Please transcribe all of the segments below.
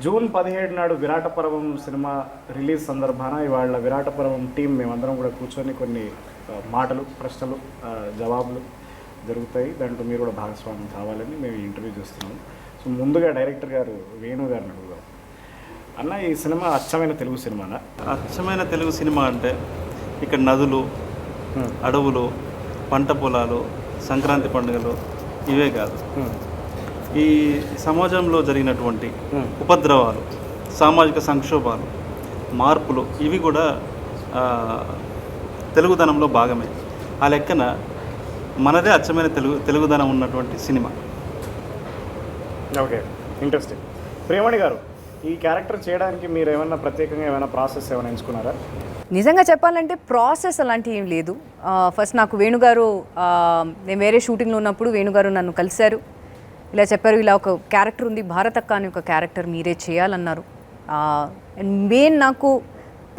June 17 నాడు విరాట పర్వం cinema release సందర్భాన ఇవాళ విరాట పర్వం టీం మేమందరం కూడా కూర్చొని కొన్ని మాటలు ప్రశ్నలు జవాబులు జరుగుతాయి. దాంట్లో మీరు కూడా భాగస్వామ్యం కావాలని మేము ఇంటర్వ్యూ చేస్తున్నాము. సో ముందుగా డైరెక్టర్ గారు వేణు గారిని అడుగుదాం. అన్న, ఈ సినిమా అచ్చమైన తెలుగు సినిమానా? అచ్చమైన తెలుగు సినిమా అంటే ఇక్కడ నదులు, అడవులు, పంట పొలాలు, సంక్రాంతి పండుగలు ఇవే కాదు, ఈ సమాజంలో జరిగినటువంటి ఉపద్రవాలు, సామాజిక సంక్షోభాలు, మార్పులు ఇవి కూడా తెలుగుదనంలో భాగమే. ఆ లెక్కన మనదే అచ్చమైన తెలుగుదనం ఉన్నటువంటి సినిమా. Okay, interesting. ప్రియమణి గారు, ఈ క్యారెక్టర్ చేయడానికి మీరు ఏమైనా ప్రత్యేకంగా ఏమైనా ప్రాసెస్ ఏమైనా ఎంచుకున్నారా? నిజంగా చెప్పాలంటే ప్రాసెస్ అలాంటివి ఏం లేదు. ఫస్ట్ నాకు వేణుగారు, నేను వేరే షూటింగ్లో ఉన్నప్పుడు వేణుగారు నన్ను కలిశారు. ఇలా చెప్పారు, ఇలా ఒక క్యారెక్టర్ ఉంది భారతక్క అని ఒక క్యారెక్టర్ మీరే చేయాలన్నారు. అండ్ మెయిన్ నాకు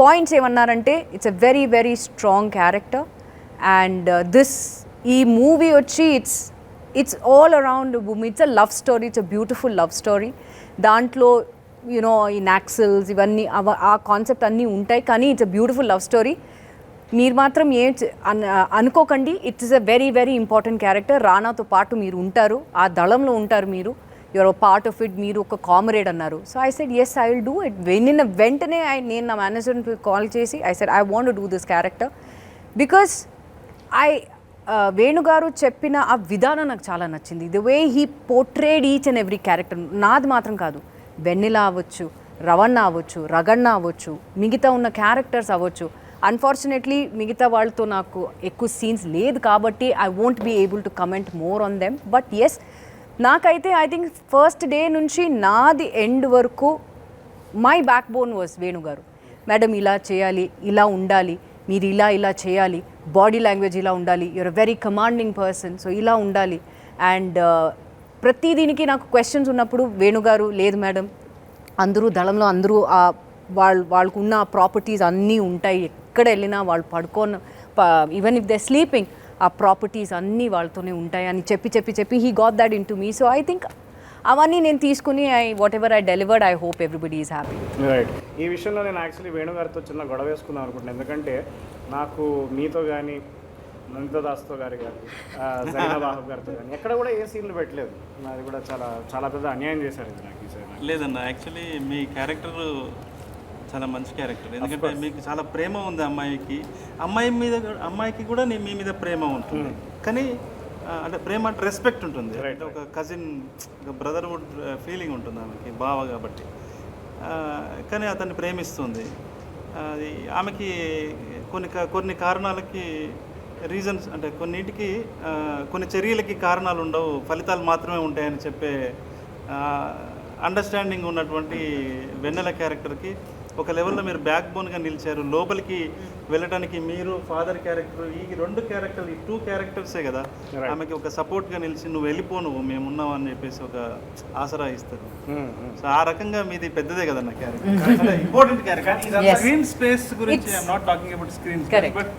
పాయింట్స్ ఏమన్నారంటే it's a very very strong character and ఈ మూవీ వచ్చి it's all around women. It's a love story, it's a beautiful love story. దాంట్లో యూనో ఈ నాక్సల్స్ ఇవన్నీ ఆ కాన్సెప్ట్ అన్నీ ఉంటాయి, కానీ it's a beautiful love story. మీరు మాత్రం ఏం అనుకోకండి, it's a very very important character. రానాతో పాటు మీరు ఉంటారు, ఆ దళంలో ఉంటారు, మీరు యువర్ పార్ట్ ఆఫ్ ఇట్, మీరు ఒక కామ్రేడ్ అన్నారు. So I said yes, I will do it. వెంటనే నేను నా మేనేజర్ని కాల్ చేసి I said I want to do this character because వేణుగారు చెప్పిన ఆ విధానం నాకు చాలా నచ్చింది. The way he portrayed each and every character. నాది మాత్రం కాదు, వెన్నెల అవ్వచ్చు, రవణ అవ్వచ్చు, రగన్న అవ్వచ్చు, మిగతా ఉన్న క్యారెక్టర్స్ అవ్వచ్చు. అన్ఫార్చునేట్లీ మిగతా వాళ్ళతో నాకు ఎక్కువ సీన్స్ లేదు కాబట్టి I won't be able to comment more on them. But yes, నాకైతే ఐ థింక్ ఫస్ట్ డే నుంచి నాది ఎండ్ వరకు మై బ్యాక్ బోన్ వాజ్ వేణుగారు. మేడం ఇలా చేయాలి, ఇలా ఉండాలి, మీరు ఇలా ఇలా చేయాలి, బాడీ లాంగ్వేజ్ ఇలా ఉండాలి, you're a very commanding person, so ఇలా ఉండాలి. అండ్ ప్రతి దీనికి నాకు క్వశ్చన్స్ ఉన్నప్పుడు వేణుగారు లేదు మేడం, అందరూ దళంలో అందరూ వాళ్ళకు ఉన్న ప్రాపర్టీస్ అన్నీ ఉంటాయి, ఎక్కడ వెళ్ళినా వాళ్ళు ఈవెన్ ఇఫ్ దే స్లీపింగ్ ఆ ప్రాపర్టీస్ అన్నీ వాళ్ళతోనే ఉంటాయి అని చెప్పి he got that in to me. So I think అవన్నీ నేను తీసుకుని what ever I delivered, I hope everybody is happy. Right. ఈ విషయంలో నేను యాక్చువల్లీ వేణుగారితో చిన్న గొడవ వేసుకుందాం అనుకుంటున్నాను. ఎందుకంటే నాకు మీతో కానీ నందిత దాస్తో గారి జరీనా బాబు గారితో కానీ ఎక్కడ కూడా ఏ సీన్లు పెట్టలేదు. అది కూడా చాలా చాలా పెద్ద అన్యాయం చేశారు ఇది నాకు. లేదన్న, యాక్చువల్లీ మీ క్యారెక్టర్ చాలా మంచి క్యారెక్టర్. ఎందుకంటే మీకు చాలా ప్రేమ ఉంది అమ్మాయికి కూడా మీ మీద ప్రేమ ఉంటుంది. కానీ అంటే ప్రేమ అంటే రెస్పెక్ట్ ఉంటుంది, ఒక కజిన్, ఒక బ్రదర్హుడ్ ఫీలింగ్ ఉంటుంది ఆమెకి, బావ కాబట్టి. కానీ అతన్ని ప్రేమిస్తుంది. అది ఆమెకి కొన్ని కారణాలకి రీజన్స్, అంటే కొన్నింటికి కొన్ని చర్యలకి కారణాలు ఉండవు, ఫలితాలు మాత్రమే ఉంటాయని చెప్పే అండర్స్టాండింగ్ ఉన్నటువంటి వెన్నెల క్యారెక్టర్కి ఒక లెవెల్లో మీరు బ్యాక్ బోన్గా నిలిచారు. లోపలికి వెళ్ళడానికి మీరు ఫాదర్ క్యారెక్టర్, ఈ రెండు క్యారెక్టర్, ఈ 2 క్యారెక్టర్సే కదా ఆమెకి ఒక సపోర్ట్గా నిలిచి నువ్వు వెళ్ళిపోను మేమున్నావు అని చెప్పేసి ఒక ఆసరా ఇస్తారు. సో ఆ రకంగా మీది పెద్దదే కదన్న character, important character. Screen space గురించి I'm not talking about screen space, but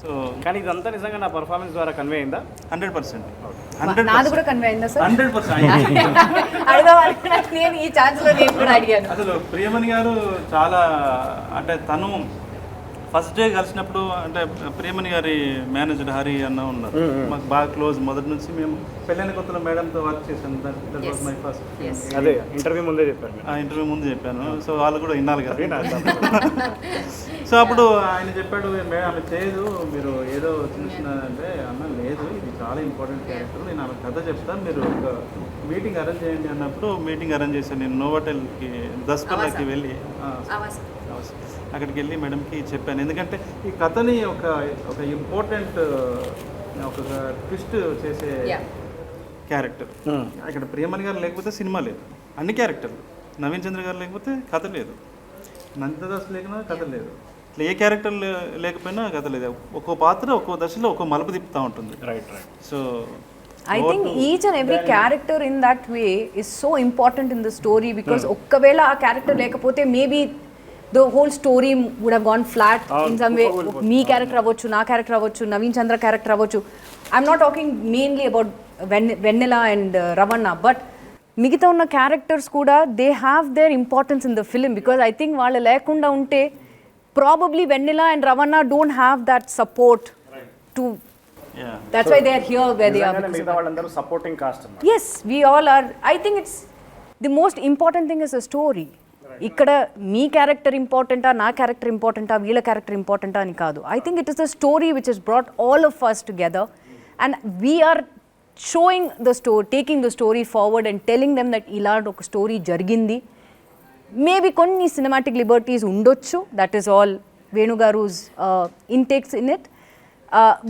so కానీ ఇదంతా నిజంగా నా పర్ఫార్మెన్స్ ద్వారా కన్వే అయిందా? 100%. నాది కూడా కన్వే అయిందా సార్? 100%. నేను ఈ ఛాన్స్ లో నేను కూడా అడిగాను. అసలు ప్రియమణి గారు చాలా, అంటే తను ఫస్ట్ డే కలిసినప్పుడు, అంటే ప్రియమణి గారి మేనేజర్ హరి అన్న ఉన్నారు, మాకు బాగా క్లోజ్ మొదటి నుంచి. మేము పెళ్ళైన కొత్తలో మేడంతో వర్క్ చేశాను. That was my first. అదే ఇంటర్వ్యూ ముందే చెప్పారు. ఇంటర్వ్యూ ముందు చెప్పాను. సో వాళ్ళు కూడా విన్నారు కదా. సో అప్పుడు ఆయన చెప్పాడు, ఆమె చేయదు, మీరు ఏదో చిన్న అంటే అన్న లేదు, ఇది చాలా ఇంపార్టెంట్ క్యారెక్టర్, నేను ఆమె కథ చెప్తాను, మీరు ఒక మీటింగ్ అరేంజ్ చేయండి అన్నప్పుడు మీటింగ్ అరేంజ్ చేశాను. నేను నోవాటెల్కి దస్పల్లాకి వెళ్ళి అక్కడికి వెళ్ళి మేడంకి చెప్పాను. ఎందుకంటే ఈ కథని ఒక ఇంపార్టెంట్ ఒక ట్విస్ట్ చేసే క్యారెక్టర్. ఇక్కడ ప్రియమణి గారు లేకపోతే సినిమా లేదు, అన్ని క్యారెక్టర్లు. నవీన్ చంద్ర గారు లేకపోతే కథ లేదు, నందిత దాస్ లేకపోయినా కథ లేదు, ఇట్లా ఏ క్యారెక్టర్ లేకపోయినా కథ లేదు. ఒక్కో పాత్ర ఒక్కో దశలో ఒక్కో మలుపు తిప్పుతూ ఉంటుంది. Right. So I think each and every character in that way is so important in the story because okkavela aa character lekapothe maybe the whole story would have gone flat in some way. Me character avachchu, na character avachchu, Naveen Chandra character avachchu. I'm not talking mainly about Vennela and Ravanna, but మిగతా ఉన్న characters కూడా they have their importance in the film because I think వాళ్ళు లేకుండా ఉంటే probably Vennela and Ravanna don't have that support to that's why they are here where they are మిగతా వాళ్ళందరూ supporting cast yes we all are I think it's the most important thing is a story ఇక్కడ మీ character ఇంపార్టెంటా నా character ఇంపార్టెంటా వీళ్ళ character ఇంపార్టెంటా అని కాదు I think it is the story which is brought all of us together and we are showing the story taking the story forward and telling them that ఇలాంటి ఒక story జరిగింది maybe కొన్ని cinematic liberties ఉండొచ్చు that is all Venu గారు's intakes in it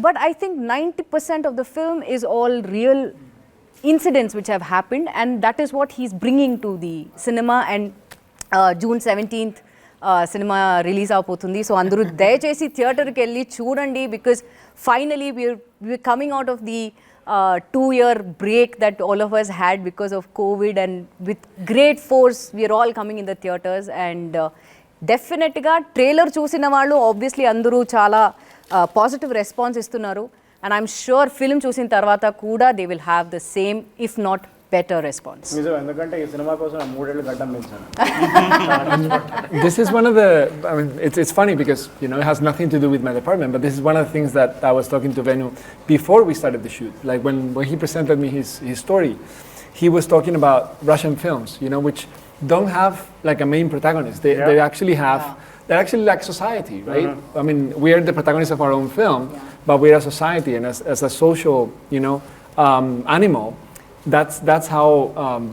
but I think 90% of the film is all real incidents which have happened and that is what he's bringing to the cinema and June 17th cinema release అయిపోతుంది so అందరూ దయచేసి థియేటర్కి వెళ్ళి చూడండి because finally we're coming out of the 2-year break that all of us had because of COVID and with great force we are all coming in the theatres and డెఫినెట్గా trailer చూసిన వాళ్ళు obviously అందరూ చాలా positive response ఇస్తున్నారు and I'm sure film చూసిన తర్వాత కూడా they will have the same if not better response. నిజం ఎందుకంటే ఈ సినిమా కోసం 3 ఏళ్ళు గడ్డం పెంచాను. This is one of the, I mean, it's funny because, you know, it has nothing to do with my department, but this is one of the things that I was talking to Venu before we started the shoot. Like when he presented me his story, he was talking about Russian films, you know, which don't have like a main protagonist. They actually have, they're actually like society, right? I mean, we are the protagonists of our own film, but we are a society and as a social, you know, animal. That's how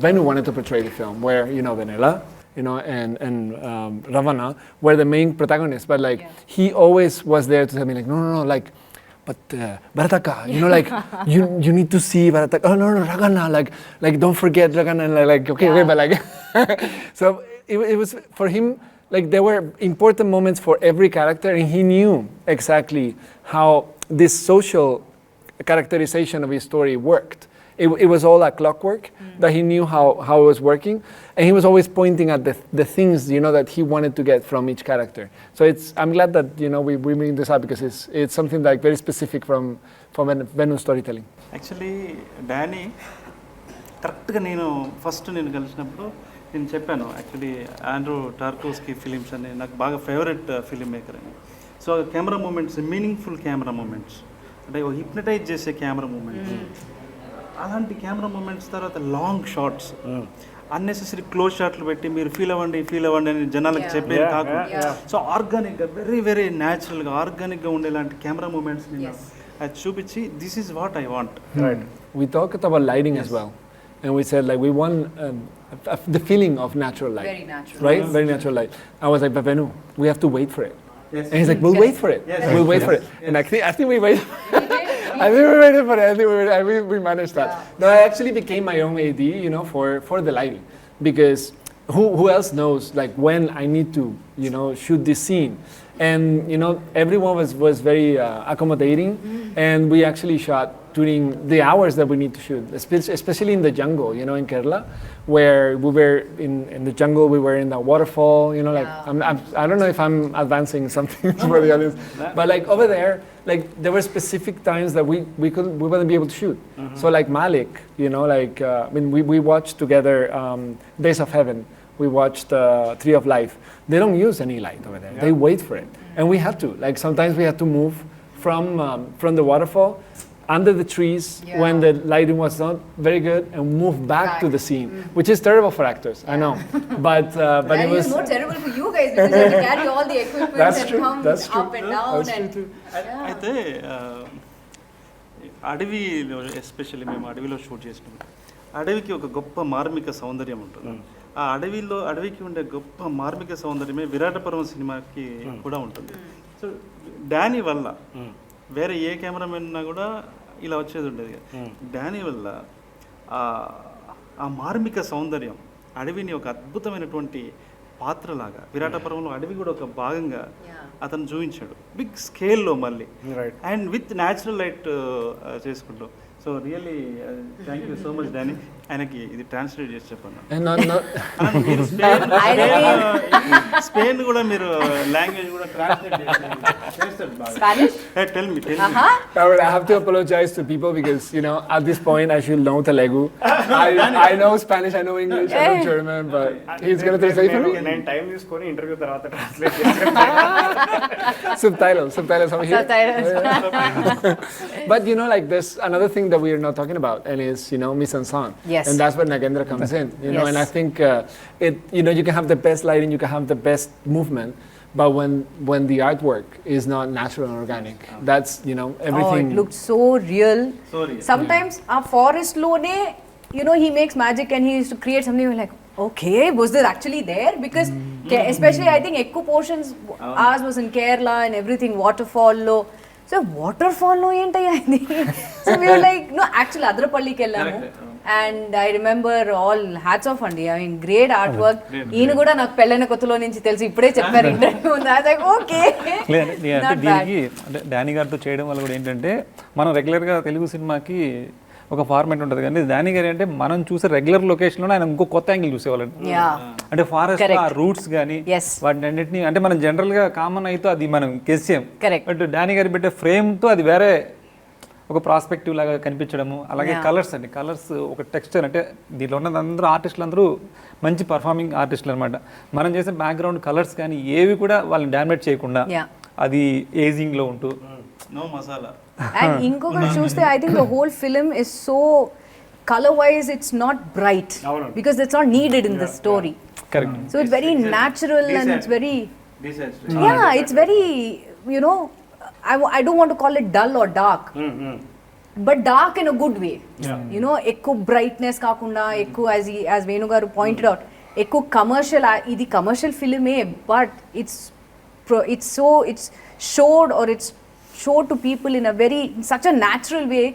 Venu wanted to portray the film, where, you know, Venela, you know, and Ravana were the main protagonists, but like he always was there to tell me like, no, like, but Bharataka, you know, like you need to see Bharataka. Oh no, Ragana, like don't forget Ragana, and like okay, but like, so it was for him. Like there were important moments for every character, and he knew exactly how this social characterization of his story worked. It was all like clockwork, that he knew how it was working, and he was always pointing at the things, you know, that he wanted to get from each character. So I'm glad that, you know, we bring this up because it's something like very specific from Venu's storytelling. Actually Danny కరెక్ట్గా నేను కలిసినప్పుడు నేను చెప్పాను actually Andrew Tarkovsky films అని నాకు బాగా favourite film maker అని so camera moments meaningful camera moments అంటే హిప్నటైజ్ చేసే కెమెరా మూమెంట్స్ అలాంటి కెమెరా మూమెంట్స్ తర్వాత లాంగ్ షార్ట్స్ అన్నెసెసరీ క్లోజ్ షాట్లు పెట్టి మీరు ఫీల్ అవ్వండి అని జనాలకు చెప్పేది కాకుండా సో ఆర్గానిక్గా వెరీ వెరీ న్యాచురల్గా ఆర్గానిక్గా ఉండేలాంటి కెమెరా మూమెంట్స్ నేను అది చూపించి this is what I want. Right. We talked about lighting as well, and we said like we want the feeling of natural light. Very natural. Right? Very natural light. I was like, but Venu, we have to wait for it. Yes. And he's like, we'll wait for it. Yes. We'll wait for it. And I think we waited. I think we waited for it. We managed that. No, I actually became my own AD, you know, for the lighting, because who else knows like when I need to, you know, shoot this scene, and you know everyone was very accommodating, and we actually shot during the hours that we need to shoot, especially in the jungle, you know, in Kerala, where we were in the jungle, we were in the waterfall, you know, like I don't know if I'm advancing something for the audience, but like over there, like there were specific times that we wouldn't be able to shoot. So like Malik, you know, like I mean we watched together Days of Heaven, we watched Tree of Life. They don't use any light over there. They wait for it, and we had to. Like sometimes we had to move from the waterfall under the trees when the lighting was not very good and move back to the scene, which is terrible for actors, I know. But it was more terrible for you guys because you have to carry all the equipment that's true. up and down. That's true too. అయితే అడవిలో especially మేము అడవిలో shoot చేసినాం. అడవికి ఒక గొప్ప మార్మిక సౌందర్యం ఉంటుంది. ఆ అడవికి ఉండే గొప్ప మార్మిక సౌందర్యమే విరాట పర్వం సినిమాకి కూడా ఉంటుంది. సో డానీ వల్ల వేరే ఏ కెమెరామెన్ ఉన్నా కూడా ఇలా వచ్చేది ఉండేది. డానీ వల్ల ఆ మార్మిక సౌందర్యం అడవిని ఒక అద్భుతమైనటువంటి పాత్రలాగా విరాట పర్వంలో అడవి కూడా ఒక భాగంగా అతను చూపించాడు బిగ్ స్కేల్లో మళ్ళీ అండ్ విత్ న్యాచురల్ లైట్ చేసుకుంటూ. So really thank you so much Danny. ఆయనకి ఇది ట్రాన్స్లేట్ చేసి చెప్పండి. And మీరు స్పెయిన్ కూడా మీరు లాంగ్వేజ్ కూడా ట్రాన్స్లేట్ చేస్తారు బాగా. Spanish? Tell me I have to apologize to people because, you know, at this point I should know Telugu. I know Spanish, I know English, I know German, but he's going to translate for me. నేను time తీసుకొని interview తర్వాత translate చేస్తాను. Subtitles over here. But you know, like there's another thing that we are not talking about, and is, you know, mise en scène. Yes. And that's where Nagendra comes in. You know, Yes. and I think you know, you can have the best lighting, you can have the best movement, but when the artwork is not natural and organic, that's, you know, everything. Oh, it looked so real. Sorry. Sometimes our forest lone, you know, he makes magic and he used to create something like, okay, was this actually there? Because especially I think Ekku portions, ours was in Kerala and everything, waterfall low. So waterfall low enta idi. So we were like, no, actually Adrapalli kellamu. And I remember all hats off andi. I mean, great artwork. ఈయన కూడా నాకు పెళ్ళైన కొత్తలో నుంచి తెలిసి ఇప్పుడే చెప్పారు interview ఉంది. I was like, okay. అంటే దీనికి అంటే డానీ గారితో చేయడం వల్ల కూడా ఏంటంటే మనం రెగ్యులర్గా తెలుగు సినిమాకి ఒక ఫార్మాట్ ఉంటుంది, కానీ డానీ గారి అంటే మనం చూసే రెగ్యులర్ లొకేషన్లో ఆయన ఇంకో కొత్త యాంగిల్ చూసేవాళ్ళండి. అంటే ఫారెస్ట్ ఆ రూట్స్ కానీ వాటిని అన్నింటినీ అంటే మనం జనరల్గా కామన్ అయితే అది మనం గెస్సేం, బట్ డానీ గారి పెట్టే ఫ్రేమ్తో అది వేరే ఒక ప్రాస్పెక్టివ్ లాగా కనిపించడము. అలాగే కలర్స్ అండి, కలర్స్ ఒక టెక్స్చర్ అంటే దీంట్లో ఉన్నది అందరూ ఆర్టిస్టులు అందరూ మంచి పర్ఫార్మింగ్ ఆర్టిస్టులు అనమాట. మనం చేసే బ్యాక్గ్రౌండ్ కలర్స్ కానీ ఏవి కూడా వాళ్ళని డామినేట్ చేయకుండా అది ఏజింగ్లో ఉంటూ నో మసాలా. And ఇంకొకటి చూస్తే I think the whole film is so color wise it's not bright because it's not needed in the story. Correct. So it's very natural and it's very Decent. yeah, it's very, you know, I don't want to call it dull or dark. But dark in a good way. You know, ekku brightness kaakunda, ekku as Venu garu pointed out, ekku commercial, idi commercial film but it's showed or it's showed to people in a very such a natural way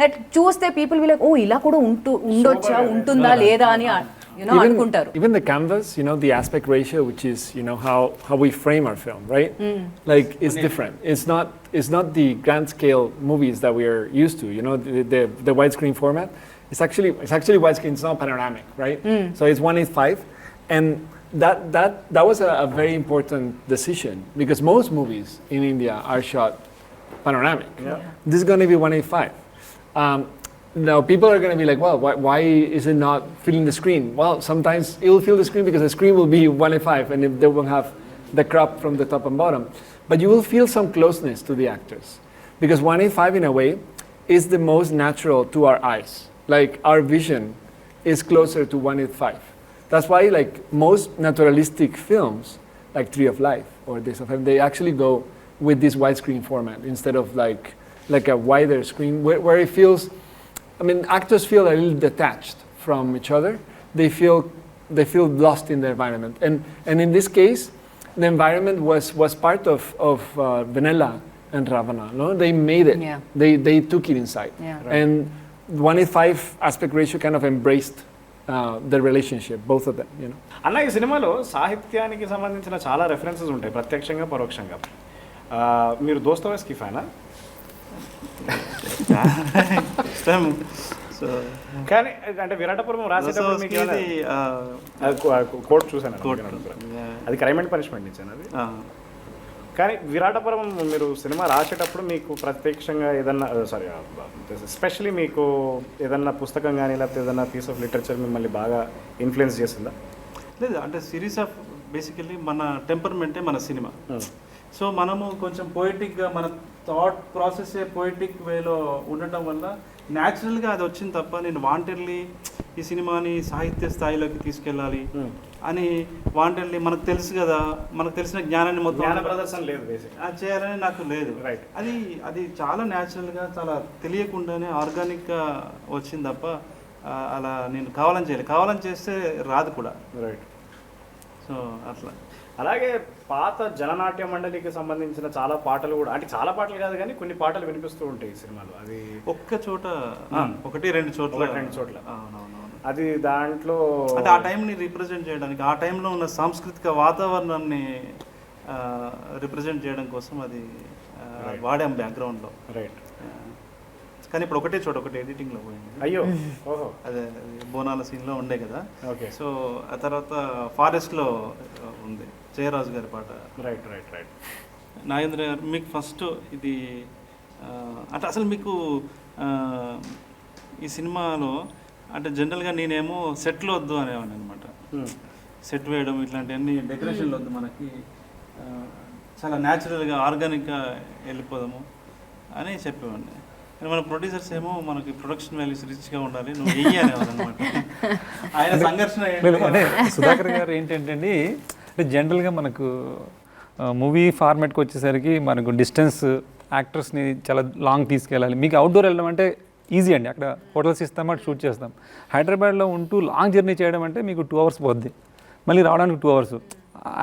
that చూస్తే people will be like, oh ఇలా కూడా ఉండొచ్చా ఉంటుందా లేదా అని, you know, అనుకుంటారు. Even the canvas, you know, the aspect ratio, which is, you know, how we frame our film, right? Like it's different. It's not the grand scale movies that we are used to, you know, the widescreen format. It's actually widescreen, it's not panoramic, right? So it's 1:5, and that was a very important decision because most movies in India are shot panoramic. This is going to be 1:5. Now people are going to be like, well, why is it not filling the screen? Well, sometimes it will fill the screen because the screen will be 1:5 and they will have the crop from the top and bottom. But you will feel some closeness to the actors because 1:5 in a way is the most natural to our eyes. Like our vision is closer to 1:5. That's why like most naturalistic films like Tree of Life or Days of Heaven, they actually go with this widescreen format instead of like a wider screen where it feels, I mean, actors feel a little detached from each other. They feel lost in the environment. And in this case, the environment was part of Vanilla and Ravana. No, they made it. They took it inside. And 1:5 aspect ratio kind of embraced the relationship, both of them. You know. అన్న ఈ సినిమాలో సాహిత్యానికి సంబంధించిన చాలా references ఉంటాయి ప్రత్యక్షంగా పరోక్షంగా. మీరు దోస్తోవెస్కి ఫ్యానా? కానీ అంటే విరాట పర్వం రాసేటప్పుడు మీకు కోర్టు చూసాను, అది క్రైమ్ అండ్ పనిష్మెంట్ ఇచ్చాను అది. కానీ విరాట పర్వం మీరు సినిమా రాసేటప్పుడు మీకు ప్రత్యక్షంగా ఏదన్నా ఎస్పెషలీ మీకు ఏదన్నా పుస్తకం కానీ లేకపోతే ఏదన్నా పీస్ ఆఫ్ లిటరేచర్ మిమ్మల్ని బాగా ఇన్ఫ్లుయెన్స్ చేసిందా? లేదు, అంటే సిరీస్ ఆఫ్ బేసికల్లీ మన టెంపర్మెంటే మన సినిమా. సో మనము కొంచెం పోయిటిక్గా మన థాట్ ప్రాసెస్ పోయిటిక్ వేలో ఉండటం వల్ల న్యాచురల్గా అది వచ్చింది తప్ప నేను వాంటెడ్లీ ఈ సినిమాని సాహిత్య స్థాయిలోకి తీసుకెళ్ళాలి అని వాంటెడ్లీ మనకు తెలుసు కదా, మనకు తెలిసిన జ్ఞానాన్ని మొత్తం ప్రదర్శన లేదు అది చేయాలని నాకు లేదు. అది చాలా న్యాచురల్గా చాలా తెలియకుండానే ఆర్గానిక్గా వచ్చింది తప్ప అలా నేను కావాలని చేయలేదు. కావాలని చేస్తే రాదు కూడా. రైట్. సో అట్లా. అలాగే పాత జననాట్య మండలికి సంబంధించిన చాలా పాటలు కూడా, అంటే చాలా పాటలు కాదు కానీ కొన్ని పాటలు వినిపిస్తూ ఉంటాయి ఈ సినిమాలో. అది ఒక్క చోట, ఒకటి రెండు చోట్ల అది దాంట్లో అంటే ఆ టైంని రిప్రజెంట్ చేయడానికి, ఆ టైంలో ఉన్న సాంస్కృతిక వాతావరణాన్ని రిప్రజెంట్ చేయడం కోసం అది వాడాం బ్యాక్గ్రౌండ్లో. రైట్. కానీ ఇప్పుడు ఒకటే చోట ఒకటి ఎడిటింగ్లో పోయింది. అయ్యో, ఓహో, అదే బోనాల సీన్లో ఉండే కదా. ఓకే. సో ఆ తర్వాత ఫారెస్ట్లో ఉంది జయరాజు గారి పాట. Right right right. నాగేంద్ర గారు, మీకు ఫస్ట్ ఇది అంటే అసలు మీకు ఈ సినిమాలో అంటే జనరల్గా నేనేమో సెట్లో వద్దు అనేవాడిని అనమాట. సెట్ వేయడం ఇట్లాంటివన్నీ డెకరేషన్లు వద్దు, మనకి చాలా న్యాచురల్గా ఆర్గానిక్గా వెళ్ళిపోదాము అని చెప్పేవాడిని. కానీ మన ప్రొడ్యూసర్స్ ఏమో మనకి ప్రొడక్షన్ వాల్యూస్ రిచ్గా ఉండాలి, నువ్వు వెయ్యి అనేవాళ్ళు అనమాట. ఆయన సంఘర్షణ అంటే సుధాకర్ గారు ఏంటంటే అండి, అంటే జనరల్గా మనకు మూవీ ఫార్మాట్కి వచ్చేసరికి మనకు డిస్టెన్స్ యాక్టర్స్ని చాలా లాంగ్ తీసుకెళ్ళాలి. మీకు అవుట్డోర్ వెళ్ళడం అంటే ఈజీ అండి, అక్కడ హోటల్స్ ఇస్తాం, అటు షూట్ చేస్తాం. హైదరాబాద్లో ఉంటూ లాంగ్ జర్నీ చేయడం అంటే మీకు 2 hours పోద్ది, మళ్ళీ రావడానికి 2 hours.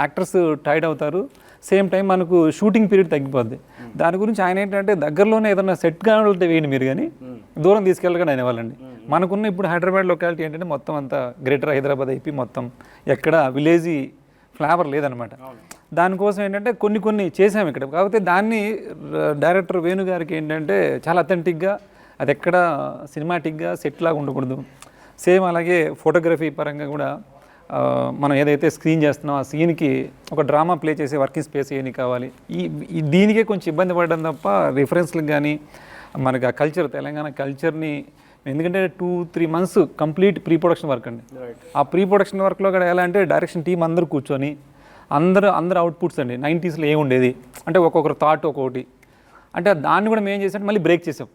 యాక్టర్స్ టైర్డ్ అవుతారు, సేమ్ టైం మనకు షూటింగ్ పీరియడ్ తగ్గిపోద్ది. దాని గురించి ఆయన ఏంటంటే దగ్గరలోనే ఏదైనా సెట్ కావాలంటే వేయండి మీరు, కానీ దూరం తీసుకెళ్ళగా అనేవాళ్ళండి. మనకున్న ఇప్పుడు హైదరాబాద్ లొకాలిటీ ఏంటంటే మొత్తం అంతా గ్రేటర్ హైదరాబాద్ అయిపోయి మొత్తం ఎక్కడ విలేజీ ఫ్లేవర్ లేదనమాట. దానికోసం ఏంటంటే కొన్ని చేసాము ఇక్కడ. కాకపోతే దాన్ని డైరెక్టర్ వేణు గారికి ఏంటంటే చాలా అథెంటిక్గా, అది ఎక్కడ సినిమాటిక్గా సెట్ లాగా ఉండకూడదు. సేమ్ అలాగే ఫోటోగ్రఫీ పరంగా కూడా మనం ఏదైతే స్క్రీన్ చేస్తున్నామో ఆ సీన్కి ఒక డ్రామా ప్లే చేసే వర్కింగ్ స్పేస్ ఏమి కావాలి. దీనికే కొంచెం ఇబ్బంది పడడం తప్ప రిఫరెన్స్లకు కానీ మనకి ఆ కల్చర్, తెలంగాణ కల్చర్ని, ఎందుకంటే 2-3 months complete pre production work అండి. ఆ ప్రీ ప్రొడక్షన్ వర్క్లో కూడా ఎలా అంటే డైరెక్షన్ టీం అందరూ కూర్చొని అందరూ అవుట్పుట్స్ అండి. 90s ఏమి ఉండేది అంటే ఒక్కొక్కరు థాట్ ఒక్కొక్కటి, అంటే దాన్ని కూడా మేము ఏం చేసాం మళ్ళీ బ్రేక్ చేసాం.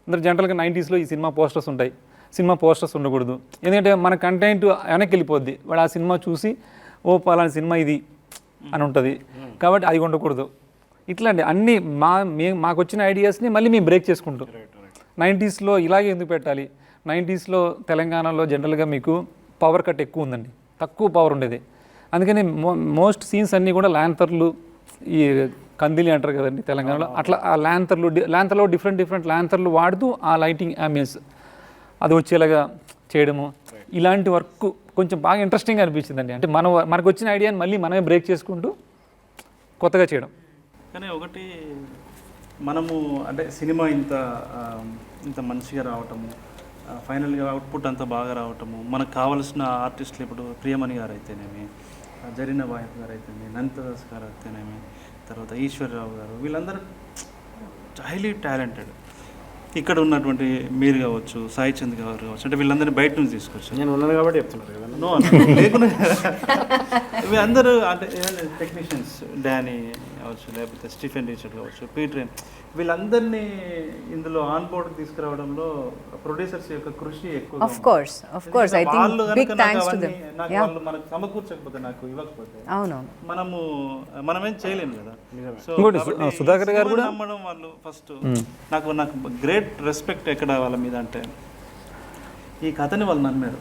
అందరు జనరల్గా 90s ఈ సినిమా పోస్టర్స్ ఉంటాయి, సినిమా పోస్టర్స్ ఉండకూడదు, ఎందుకంటే మన కంటెంట్ వెనక్కి వెళ్ళిపోద్ది. వాడు ఆ సినిమా చూసి ఓ పలానా సినిమా ఇది అని ఉంటుంది, కాబట్టి అది ఉండకూడదు. ఇట్లా అండి అన్నీ మాకు వచ్చిన ఐడియాస్ని మళ్ళీ మేము బ్రేక్ చేసుకుంటాం. 90s ఇలాగే ఎందుకు పెట్టాలి, 90s తెలంగాణలో జనరల్గా మీకు పవర్ కట్ ఎక్కువ ఉందండి, తక్కువ పవర్ ఉండేది. అందుకని మోస్ట్ సీన్స్ అన్నీ కూడా ల్యాంతర్లు, ఈ కందిలి అంటారు కదండి తెలంగాణలో, అట్లా ఆ ల్యాంతర్లో డిఫరెంట్ ల్యాంతర్లు వాడుతూ ఆ లైటింగ్ అంబియన్స్ అది వచ్చేలాగా చేయడము, ఇలాంటి వర్క్ కొంచెం బాగా ఇంట్రెస్టింగ్గా అనిపించిందండి. అంటే మనకు వచ్చిన ఐడియాని మళ్ళీ మనమే బ్రేక్ చేసుకుంటూ కొత్తగా చేయడం. కానీ ఒకటి మనము అంటే సినిమా ఇంత మంచిగా రావటము, ఫైనల్గా అవుట్పుట్ అంతా బాగా రావటము, మనకు కావాల్సిన ఆర్టిస్టులు ఇప్పుడు ప్రియమణి గారు అయితేనేమి, జరీనా వాయత్ గారు అయితేనేమి, నంతదాస్ గారు అయితేనేమి, తర్వాత ఈశ్వర్రావు గారు, వీళ్ళందరూ హైలీ టాలెంటెడ్. ఇక్కడ ఉన్నటువంటి మీరు కావచ్చు, సాయి చంద్ గారు కావచ్చు, అంటే వీళ్ళందరినీ బయట నుంచి తీసుకొచ్చు. నేను ఉన్నాను కాబట్టి చెప్తున్నారు కదా. నో లేకుండా వీళ్ళందరూ అంటే టెక్నీషియన్స్, డానీ కావచ్చు, లేకపోతే స్టీఫెన్ రిచర్డ్ కావచ్చు, పీటర్, వీళ్ళందరినీ ఇందులో ఆన్ బోర్డ్ తీసుకురావడంలో ప్రొడ్యూసర్స్ యొక్క కృషి ఎక్కువ. Of course I think big thanks to them. వాళ్ళు మనకు సమకూర్చకపోతే, నాకు ఇవ్వకపోతే మనమేం చేయలేము కదా. సో సుధాకర్ గారు కూడా నమ్మడం, వాళ్ళు ఫస్ట్ నాకు గ్రేట్ రెస్పెక్ట్ ఎక్కడ వాళ్ళ మీద అంటే, ఈ కథని వాళ్ళు నమ్మారు.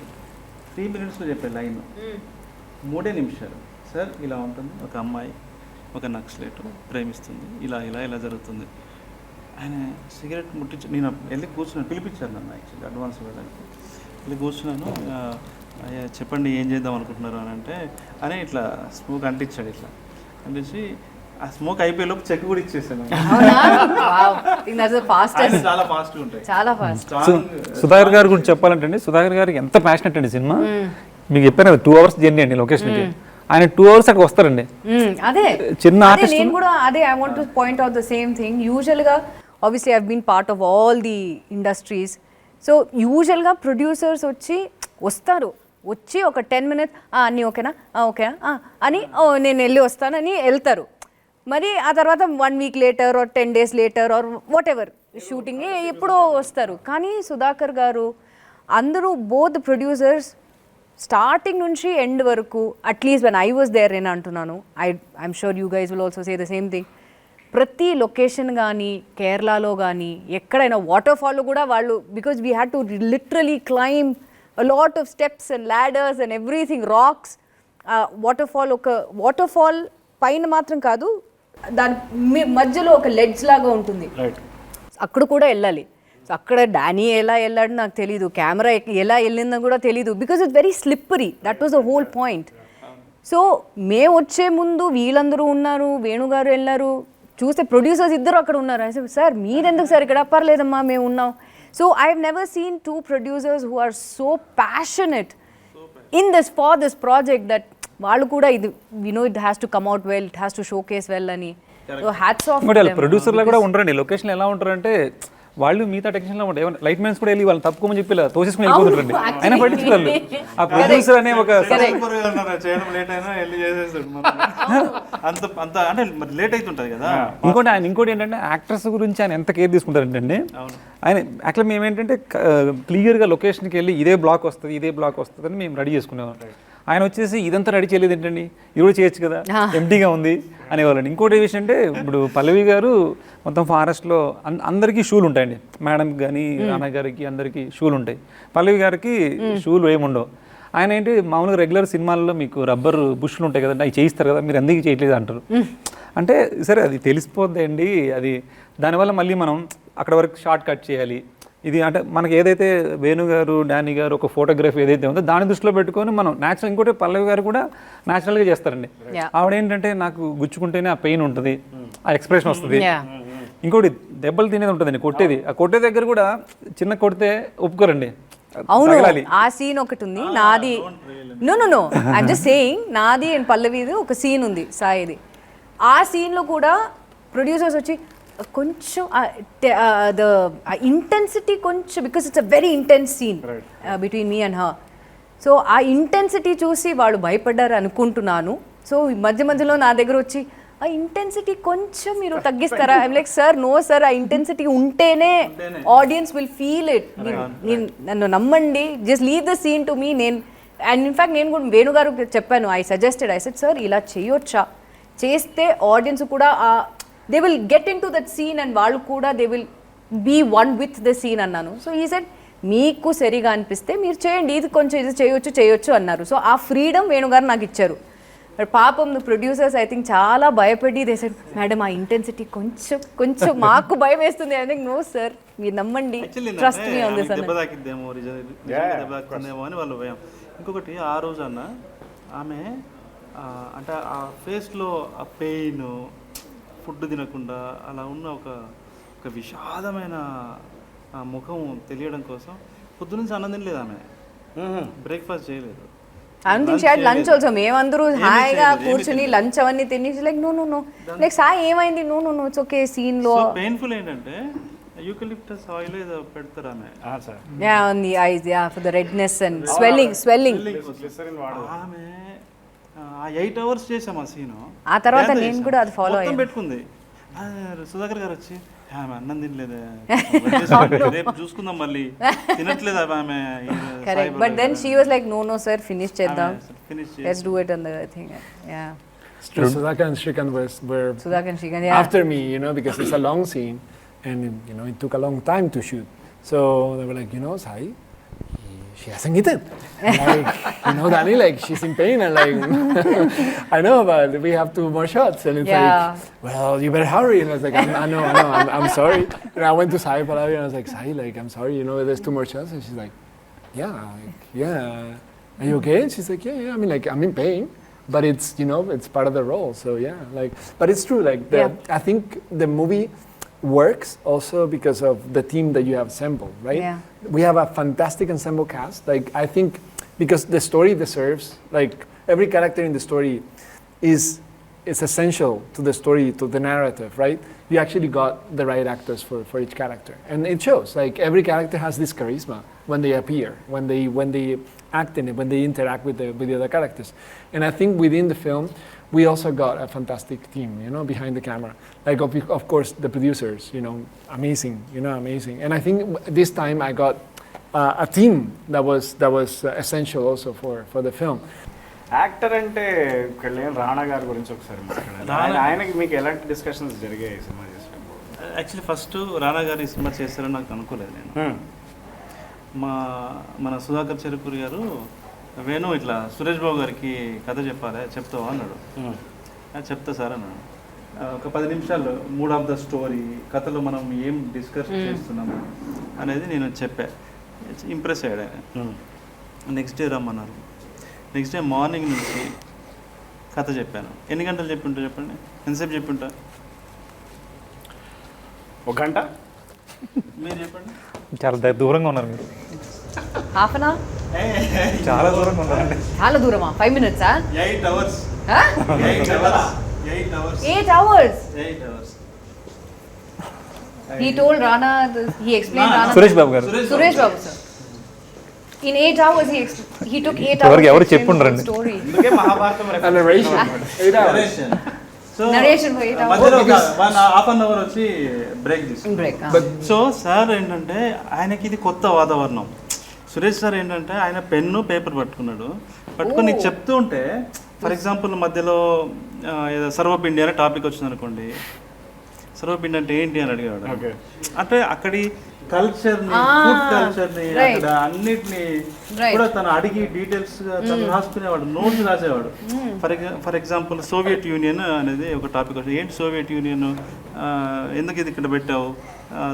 3 minutes చెప్పే లైన్ 3 నిమిషాలు. సార్ ఇలా ఉంటుంది, ఒక అమ్మాయి ఒక నక్సలైట్ ప్రేమిస్తుంది, ఇలా జరుగుతుంది. ఆయన సిగరెట్ ముట్టించి నేను వెళ్ళి కూర్చున్నాను, పిలిపించారు నన్ను యాక్చువల్లీ అడ్వాన్స్ ఇవ్వడానికి. వెళ్ళి కూర్చున్నాను, చెప్పండి ఏం చేద్దాం అనుకుంటున్నారు అని అంటే, అని ఇట్లా స్మోక్ అంటించాడు. ఇట్లా అంటించి ఆ స్మోక్ అయిపోయేలోపు చెక్ కూడా ఇచ్చేసాను. చాలా ఫాస్ట్గా ఉంటాయి, చాలా ఫాస్ట్. సుధాకర్ గారి గురించి చెప్పాలంటే అండి, సుధాకర్ గారికి ఎంత ప్యాషనెట్ అండి సినిమా. మీకు చెప్పాను కదా 2 hours జర్నీ అండి లొకేషన్కి, ఆయన 2 hours అక్కడ వస్తారండి. అదే చిన్న ఆర్టిస్ట్. నేను కూడా అదే I want to point out the same thing. యూజువల్గా obviously I have been part of all the industries. So యూజువల్గా ప్రొడ్యూసర్స్ వచ్చి ఒక 10 minutes అన్నీ ఓకేనా అని నేను వెళ్ళి వస్తానని వెళ్తారు. మరి ఆ తర్వాత 1 week later or 10 days later or whatever shooting ఎప్పుడో వస్తారు. కానీ సుధాకర్ గారు అందరూ బోత్ ప్రొడ్యూసర్స్ స్టార్టింగ్ నుంచి ఎండ్ వరకు, at least when I was there నేను అంటున్నాను, I'm sure you guys will also say the same thing. ప్రతి లొకేషన్ కానీ కేరళలో కానీ ఎక్కడైనా వాటర్ ఫాల్లో కూడా వాళ్ళు, because we had to literally climb a lot of steps and ladders and everything, rocks. Waterfall పైన మాత్రం కాదు, దాని మధ్యలో ఒక లెడ్జ్ లాగా ఉంటుంది, అక్కడ కూడా వెళ్ళాలి. సో అక్కడ డానీ ఎలా వెళ్ళాడు నాకు తెలీదు, కెమెరా ఎలా వెళ్ళిందని కూడా తెలీదు, because it's very slippery. That was the whole point. So మేము వచ్చే ముందు వీళ్ళందరూ ఉన్నారు, వేణుగారు వెళ్ళారు, చూస్తే ప్రొడ్యూసర్స్ ఇద్దరు అక్కడ ఉన్నారు. సార్ మీరెందుకు సార్ ఇక్కడ? పర్లేదమ్మా మేము ఉన్నాం. So I have never seen 2 producers who are so passionate in this for this project that వాళ్ళు కూడా ఇది it has to come out well, it has to showcase well అని. So hats off. ప్రొడ్యూసర్లు కూడా ఉంటారండి లొకేషన్ ఎలా ఉంటారంటే వాళ్ళు మిగతా టెక్నీషియన్లో ఉంటాయి. ఏమైనా లైట్ మ్యాన్స్ కూడా వెళ్ళి వాళ్ళు తప్పుకోమని చెప్పి తోసేసుకుని వెళ్ళిపోతుంటారండి. ఆయన పట్టించుకోవాలి. ఆ ప్రొడ్యూసర్ అనే ఒక చేయడం లేట్ అయినా వెళ్ళి చేసేస్తాడు. అంత అంటే మరి లేట్ అవుతుంటుంది కదా. ఇంకోటి ఏంటంటే యాక్టర్స్ గురించి ఆయన ఎంత కేర్ తీసుకుంటారంటే ఆయన యాక్చువల్లీ మేము ఏంటంటే క్లియర్గా లొకేషన్కి వెళ్ళి ఇదే బ్లాక్ వస్తుంది అని మేము రెడీ చేసుకునేవాళ్ళం. ఆయన వచ్చేసి ఇదంతా రెడీ చేయలేదు ఏంటండి, ఇది కూడా చేయొచ్చు కదా, ఎంటీగా ఉంది అనేవాళ్ళండి. ఇంకోటి విషయం అంటే ఇప్పుడు పల్లవి గారు మొత్తం ఫారెస్ట్లో అందరికీ షూలు ఉంటాయండి. మేడంకి కానీ రానా గారికి అందరికీ షూలు ఉంటాయి. పల్లవి గారికి షూలు ఏముండవు. ఆయన ఏంటి మామూలుగా రెగ్యులర్ సినిమాల్లో మీకు రబ్బర్ బుష్లు ఉంటాయి కదండి, అవి చేయిస్తారు కదా, మీరు ఎందుకు చేయట్లేదు అంటారు. అంటే సరే అది తెలిసిపోద్ది అండి, అది దానివల్ల మళ్ళీ మనం అక్కడ వరకు షార్ట్ కట్ చేయాలి. ఇది అంటే మనకి ఏదైతే వేణు గారు డానీ గారు ఒక ఫోటోగ్రఫీ ఏదైతే ఉందో దాన్ని దృష్టిలో పెట్టుకొని మనం న్యాచురల్. ఇంకోటి పల్లవి గారు కూడా న్యాచురల్గా చేస్తారండి. ఆవిడ ఏంటంటే నాకు గుచ్చుకుంటేనే ఆ పెయిన్ ఉంటుంది, ఆ ఎక్స్ప్రెషన్ వస్తుంది. ఇంకోటి దెబ్బలు తినేది ఉంటుందండి, కొట్టేది. ఆ కొట్టే దగ్గర కూడా చిన్న కొడితే ఒప్పుకోరండి. అవును, ఆ సీన్ ఒకటి ఉంది నాది. నో ఐమ్ జస్ట్ సేయింగ్, నాది అండ్ పల్లవిది ఒక సీన్ ఉంది సాయిది. ఆ సీన్లో కూడా ప్రొడ్యూసర్స్ వచ్చి కొంచెం ద ఇంటెన్సిటీ కొంచెం, because it's a very intense scene between me and her. So ఆ ఇంటెన్సిటీ చూసి వాళ్ళు భయపడ్డారు అనుకుంటున్నాను. సో మధ్యలో నా దగ్గర వచ్చి ఆ ఇంటెన్సిటీ కొంచెం మీరు తగ్గిస్తారా? I'm like sir no sir, ఆ ఇంటెన్సిటీ ఉంటేనే ఆడియన్స్ విల్ ఫీల్ ఇట్. నన్ను నమ్మండి, just leave the scene to me. And in fact నేను కూడా వేణు గారు చెప్పాను, ఐ సెడ్ సార్ ఇలా చేయొచ్చా, చేస్తే ఆడియన్స్ కూడా they will get into that scene and వాళ్ళు కూడా they will be one with the scene అన్నాను. సో ఈ సెడ్ మీకు సరిగా అనిపిస్తే మీరు చేయండి, ఇది కొంచెం ఇది చేయొచ్చు అన్నారు. సో ఆ ఫ్రీడమ్ వేణుగారు నాకు ఇచ్చారు. బట్ పాపం ప్రొడ్యూసర్స్ ఐ థింక్ చాలా భయపడి దే సెడ్ మేడం ఆ ఇంటెన్సిటీ కొంచెం మాకు భయం వేస్తుంది. ఐ థింక్ నో సార్ మీరు నమ్మండి, ట్రస్ట్ మీ ఆన్ దిస్ అని. వాళ్ళు భయం. ఇంకొకటి ఆ రోజు అన్న ఆమె అంటే ఆ ఫేస్లో ఆ పెయిన్, ఫుడ్ తినకుండా అలా ఉన్న ఒక విషాదమైన ముఖం తెలియడం కోసం పొద్దునుంచి అన్నం తినలేదు ఆమె, బ్రేక్ఫాస్ట్ చేయలేదు. లంచ్ ఆల్సో మేమందరూ హాయిగా కూర్చుని లంచ్ అవన్నీ తినేసి లైక్ నో లైక్ సాయి ఏమైంది, నో ఇట్స్ ఓకే. సీన్ లో పెయిన్ఫుల్ ఏంటంటే యూకలిప్టస్ ఆయిల్ ఏదో పెడతారు ఆమె on the eyes for the redness and swelling. ఆమె 8 hours చేసాం ఆ సీను. ఆ తర్వాత నేను కూడా అది ఫాలో అయ్యాను. పెట్టుకుంది. సుధాకర్ గారు వచ్చి ఆమె అన్నం తినలేదే, రేపు చూసుకుందాం మళ్ళీ తినట్లేదు ఆమె. Correct, but then she was like no sir finish చేద్దాం, let's do it on the thing. Yeah Sudhakar and Shrikant were after me, because it's a long scene and it took a long time to shoot. So they were like, Sai, she hasn't eaten. Like, Dani, like she's in pain and like I know, but we have 2 more shots. And it's like, well, you better hurry. And I was like, I'm sorry. And I went to Sai Pallavi and I was like, Sai, like I'm sorry, there's 2 more shots. And she's like, yeah. Are you okay? And she's like, yeah. I mean, like I'm in pain, but it's it's part of the role. So yeah, like, but it's true. Like I think the movie works also because of the team that you have assembled, right? Yeah. We have a fantastic ensemble cast. Like I think because the story deserves, like every character in the story is essential to the story, to the narrative, right? You actually got the right actors for each character, and it shows. Like every character has this charisma when they appear, when they act in it, when they interact with the other characters. And I think within the film, we also got a fantastic team, behind the camera. Like of course the producers, amazing, amazing. And I think this time I got a team that was essential also for the film. Actor అంటే రాణా గారి గురించి ఒకసారి మాట్లాడాలి. ఆయనకి మీకు ఎలాంటి discussions జరిగాయి cinema చేసినప్పుడు? యాక్చువల్లీ ఫస్ట్ రానా గారు ఈ సినిమా చేస్తారని నాకు అనుకోలేదు నేను. మన సుధాకర్ చెరుకూరి గారు వేణు ఇట్లా సురేష్ బాబు గారికి కథ చెప్తావా అన్నాడు. చెప్తా సార్ అన్నాడు. ఒక 10 నిమిషాలు మూడ్ ఆఫ్ ద స్టోరీ, కథలో మనం ఏం డిస్కస్ చేస్తున్నాము అనేది నేను చెప్పా. ఇంప్రెస్ అయ్యాడు ఆయన. నెక్స్ట్ డే రమ్మన్నారు. నెక్స్ట్ డే మార్నింగ్ నుంచి కథ చెప్పాను. ఎన్ని గంటలు చెప్పింటా చెప్పండి, ఎంతసేపు చెప్పింటా? ఒక గంట మీరు చెప్పండి. చాలా దూరంగా ఉన్నారు మీరు, హాఫ్ అన్ అవర్, చాలా దూరంగా ఉన్నారండి. చాలా దూరమా? 5 minutes? 8 hours. 8 hours. 8 hours. 8 hours. He told Rana, he explained Rana. Suresh Babu గారు, Suresh Babu sir. In 8 hours he took 8 hours. ఎవరికి ఎవరు to explain చెప్పుండ్రండి. the story. అందుకే Mahabharatam A narration. 8 hours. narration. So Narration for 8 hours. మధ్యలో ఒక 1.5 hour వచ్చి break తీసుకుంటాం. Break. So sir ఏంటంటే ఆయనకి ఇది కొత్త వాతావరణం. సురేష్ సార్ ఏంటంటే ఆయన పెన్ను పేపర్ పట్టుకొని నీకు చెప్తూ ఉంటే, ఫర్ ఎగ్జాంపుల్ మధ్యలో ఏదో సర్వపిండి అనే టాపిక్ వచ్చింది అనుకోండి, సర్వపిండి అంటే ఏంటి అని అడిగాడు. ఓకే. అంటే అక్కడి కల్చర్ని, ఫుడ్ కల్చర్ని, అక్కడ అన్నిటిని కూడా తను అడిగి డీటెయిల్స్ గా తను రాసుకునేవాడు, నోట్స్ రాసేవాడు. ఫర్ ఎగ్జాంపుల్ సోవియట్ యూనియన్ అనేది ఒక టాపిక్ వచ్చింది. ఏంటి సోవియట్ యూనియన్, ఎందుకు ఇది ఇక్కడ పెట్టావు,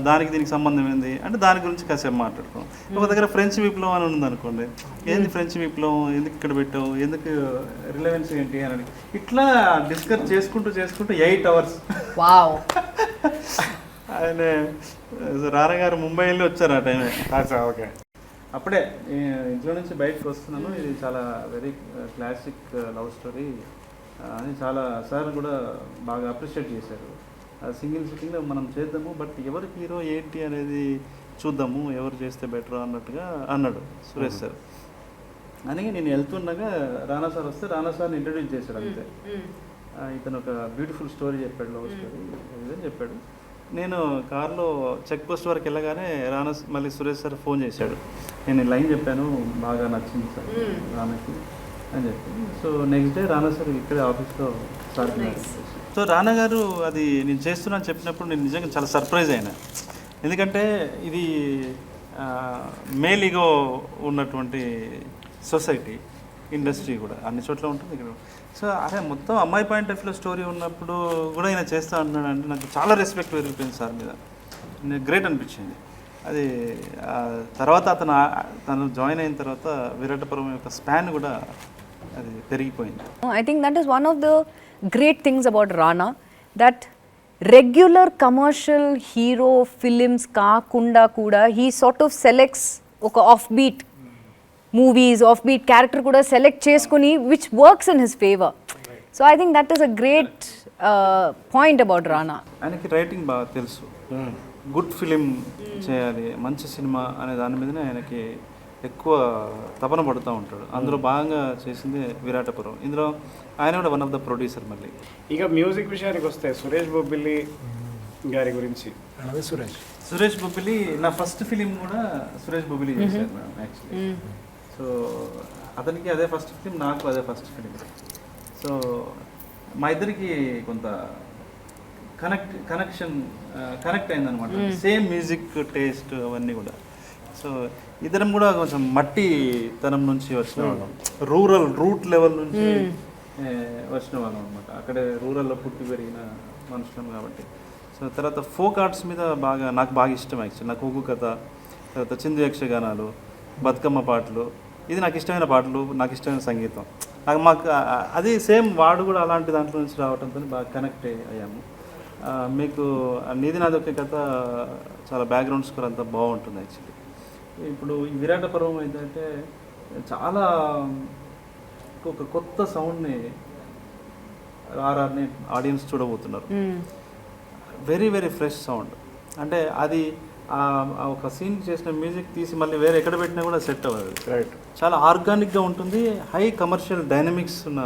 దానికి దీనికి సంబంధం ఏంది అంటే దాని గురించి కాసేపు మాట్లాడుకోం. ఒక దగ్గర ఫ్రెంచ్ విప్లవం అని ఉంది అనుకోండి, ఏంది ఫ్రెంచ్ విప్లవం, ఎందుకు ఇక్కడ పెట్టావు, ఎందుకు రిలవెన్స్ ఏంటి అని ఇట్లా డిస్కస్ చేసుకుంటూ 8 hours. Wow. ఆయన రానా గారు ముంబై వెళ్ళి వచ్చారు ఆ టైమే. ఓకే. అప్పుడే ఇంట్లో నుంచి బయటకు వస్తున్నాను, ఇది చాలా వెరీ క్లాసిక్ లవ్ స్టోరీ అని చాలా సార్ కూడా బాగా అప్రిషియేట్ చేశారు. సింగిల్ సిట్టింగ్లో మనం చేద్దాము, బట్ ఎవరు హీరో ఏంటి అనేది చూద్దాము, ఎవరు చేస్తే బెటర్ అన్నట్టుగా అన్నాడు సురేష్ సార్. అని నేను వెళ్తుండగా రానా సార్ వస్తే రానా సార్ని ఇంట్రడ్యూస్ చేశాడు అంతే. ఇతను ఒక బ్యూటిఫుల్ స్టోరీ చెప్పాడు, లవ్ స్టోరీ ఇదని చెప్పాడు. నేను కార్లో చెక్ పోస్ట్ వరకు వెళ్ళగానే రానా మళ్ళీ సురేష్ సార్ ఫోన్ చేశాడు. నేను లైన్ చెప్పాను, బాగా నచ్చింది సార్ రానాకి అని చెప్పి. సో నెక్స్ట్ డే రానా సార్ ఇక్కడే ఆఫీస్లో సార్. సో రానా గారు అది నేను చేస్తున్నాను చెప్పినప్పుడు నేను నిజంగా చాలా సర్ప్రైజ్ అయినా. ఎందుకంటే ఇది మేల్ ఈగో ఉన్నటువంటి సొసైటీ, ఇండస్ట్రీ కూడా అన్ని చోట్ల ఉంటుంది ఇక్కడ. సో అరే మొత్తం అమ్మాయి పాయింట్ ఆఫ్ వ్యూలో స్టోరీ ఉన్నప్పుడు కూడా ఈయన చేస్తా అంటున్నాడు అంటే నాకు చాలా రెస్పెక్ట్ పెరిగిపోయింది సార్ మీద. నేను గ్రేట్ అనిపించింది అది. తర్వాత తను జాయిన్ అయిన తర్వాత విరాట పర్వం యొక్క స్పాన్ కూడా అది పెరిగిపోయింది. I think that is one of the great things about Rana, that regular commercial hero films kaakunda kuda he sort of selects oka offbeat movies, offbeat character kuda select cheskoni which works in his favor. So I think that is a great point about Rana. ఆయనకి writing బాగా తెలుసు, good film చేయాలి, మంచి cinema అనే దాని మీదనే ఆయనకి ఎక్కువ తపన పడుతూ ఉంటాడు. అందులో భాగంగా చేసింది విరాట పర్వం. ఇందులో ఆయన కూడా వన్ ఆఫ్ ద ప్రొడ్యూసర్. మళ్ళీ ఇక మ్యూజిక్ విషయానికి వస్తే సురేష్ బొబ్బిలి గారి గురించి. సురేష్ బొబ్బిలి నా ఫస్ట్ ఫిలిం కూడా సురేష్ బొబ్బిలి చేశారు మేడం యాక్చువల్లీ. సో అతనికి అదే ఫస్ట్ ఫిలిం, నాకు అదే ఫస్ట్ ఫిలిం. సో మా ఇద్దరికి కొంత కనెక్ట్ అయిందనమాట. సేమ్ మ్యూజిక్ టేస్ట్ అవన్నీ కూడా. సో ఇద్దరం కూడా కొంచెం మట్టి తనం నుంచి వచ్చిన వాళ్ళం, రూట్ లెవెల్ నుంచి వచ్చిన వాళ్ళం అనమాట. అక్కడే రూరల్లో పుట్టి పెరిగిన మనుషులం కాబట్టి. సో తర్వాత ఫోక్ ఆర్ట్స్ మీద నాకు బాగా ఇష్టం యాక్చువల్లీ. నాకు ఒగ్గు కథ, తర్వాత చిందు యక్షగానాలు, బతుకమ్మ పాటలు, ఇది నాకు ఇష్టమైన పాటలు, నాకు ఇష్టమైన సంగీతం. మాకు అది సేమ్ వాడు కూడా అలాంటి దాంట్లో నుంచి రావడంతో బాగా కనెక్ట్ అయ్యాము. మీకు నీది నాది ఒకే కథ చాలా బ్యాక్గ్రౌండ్ స్కోర్ అంతా బాగుంటుంది యాక్చువల్లీ. ఇప్పుడు ఈ విరాట పర్వం ఏంటంటే చాలా ఒక కొత్త సౌండ్ని ఆర్ఆర్ని ఆడియన్స్ చూడబోతున్నారు. Very very fresh sound. అంటే అది ఒక సీన్ చేసిన మ్యూజిక్ తీసి మళ్ళీ వేరే ఎక్కడ పెట్టినా కూడా సెట్ అవ్వదు. రైట్. చాలా ఆర్గానిక్గా ఉంటుంది, హై కమర్షియల్ డైనమిక్స్ ఉన్న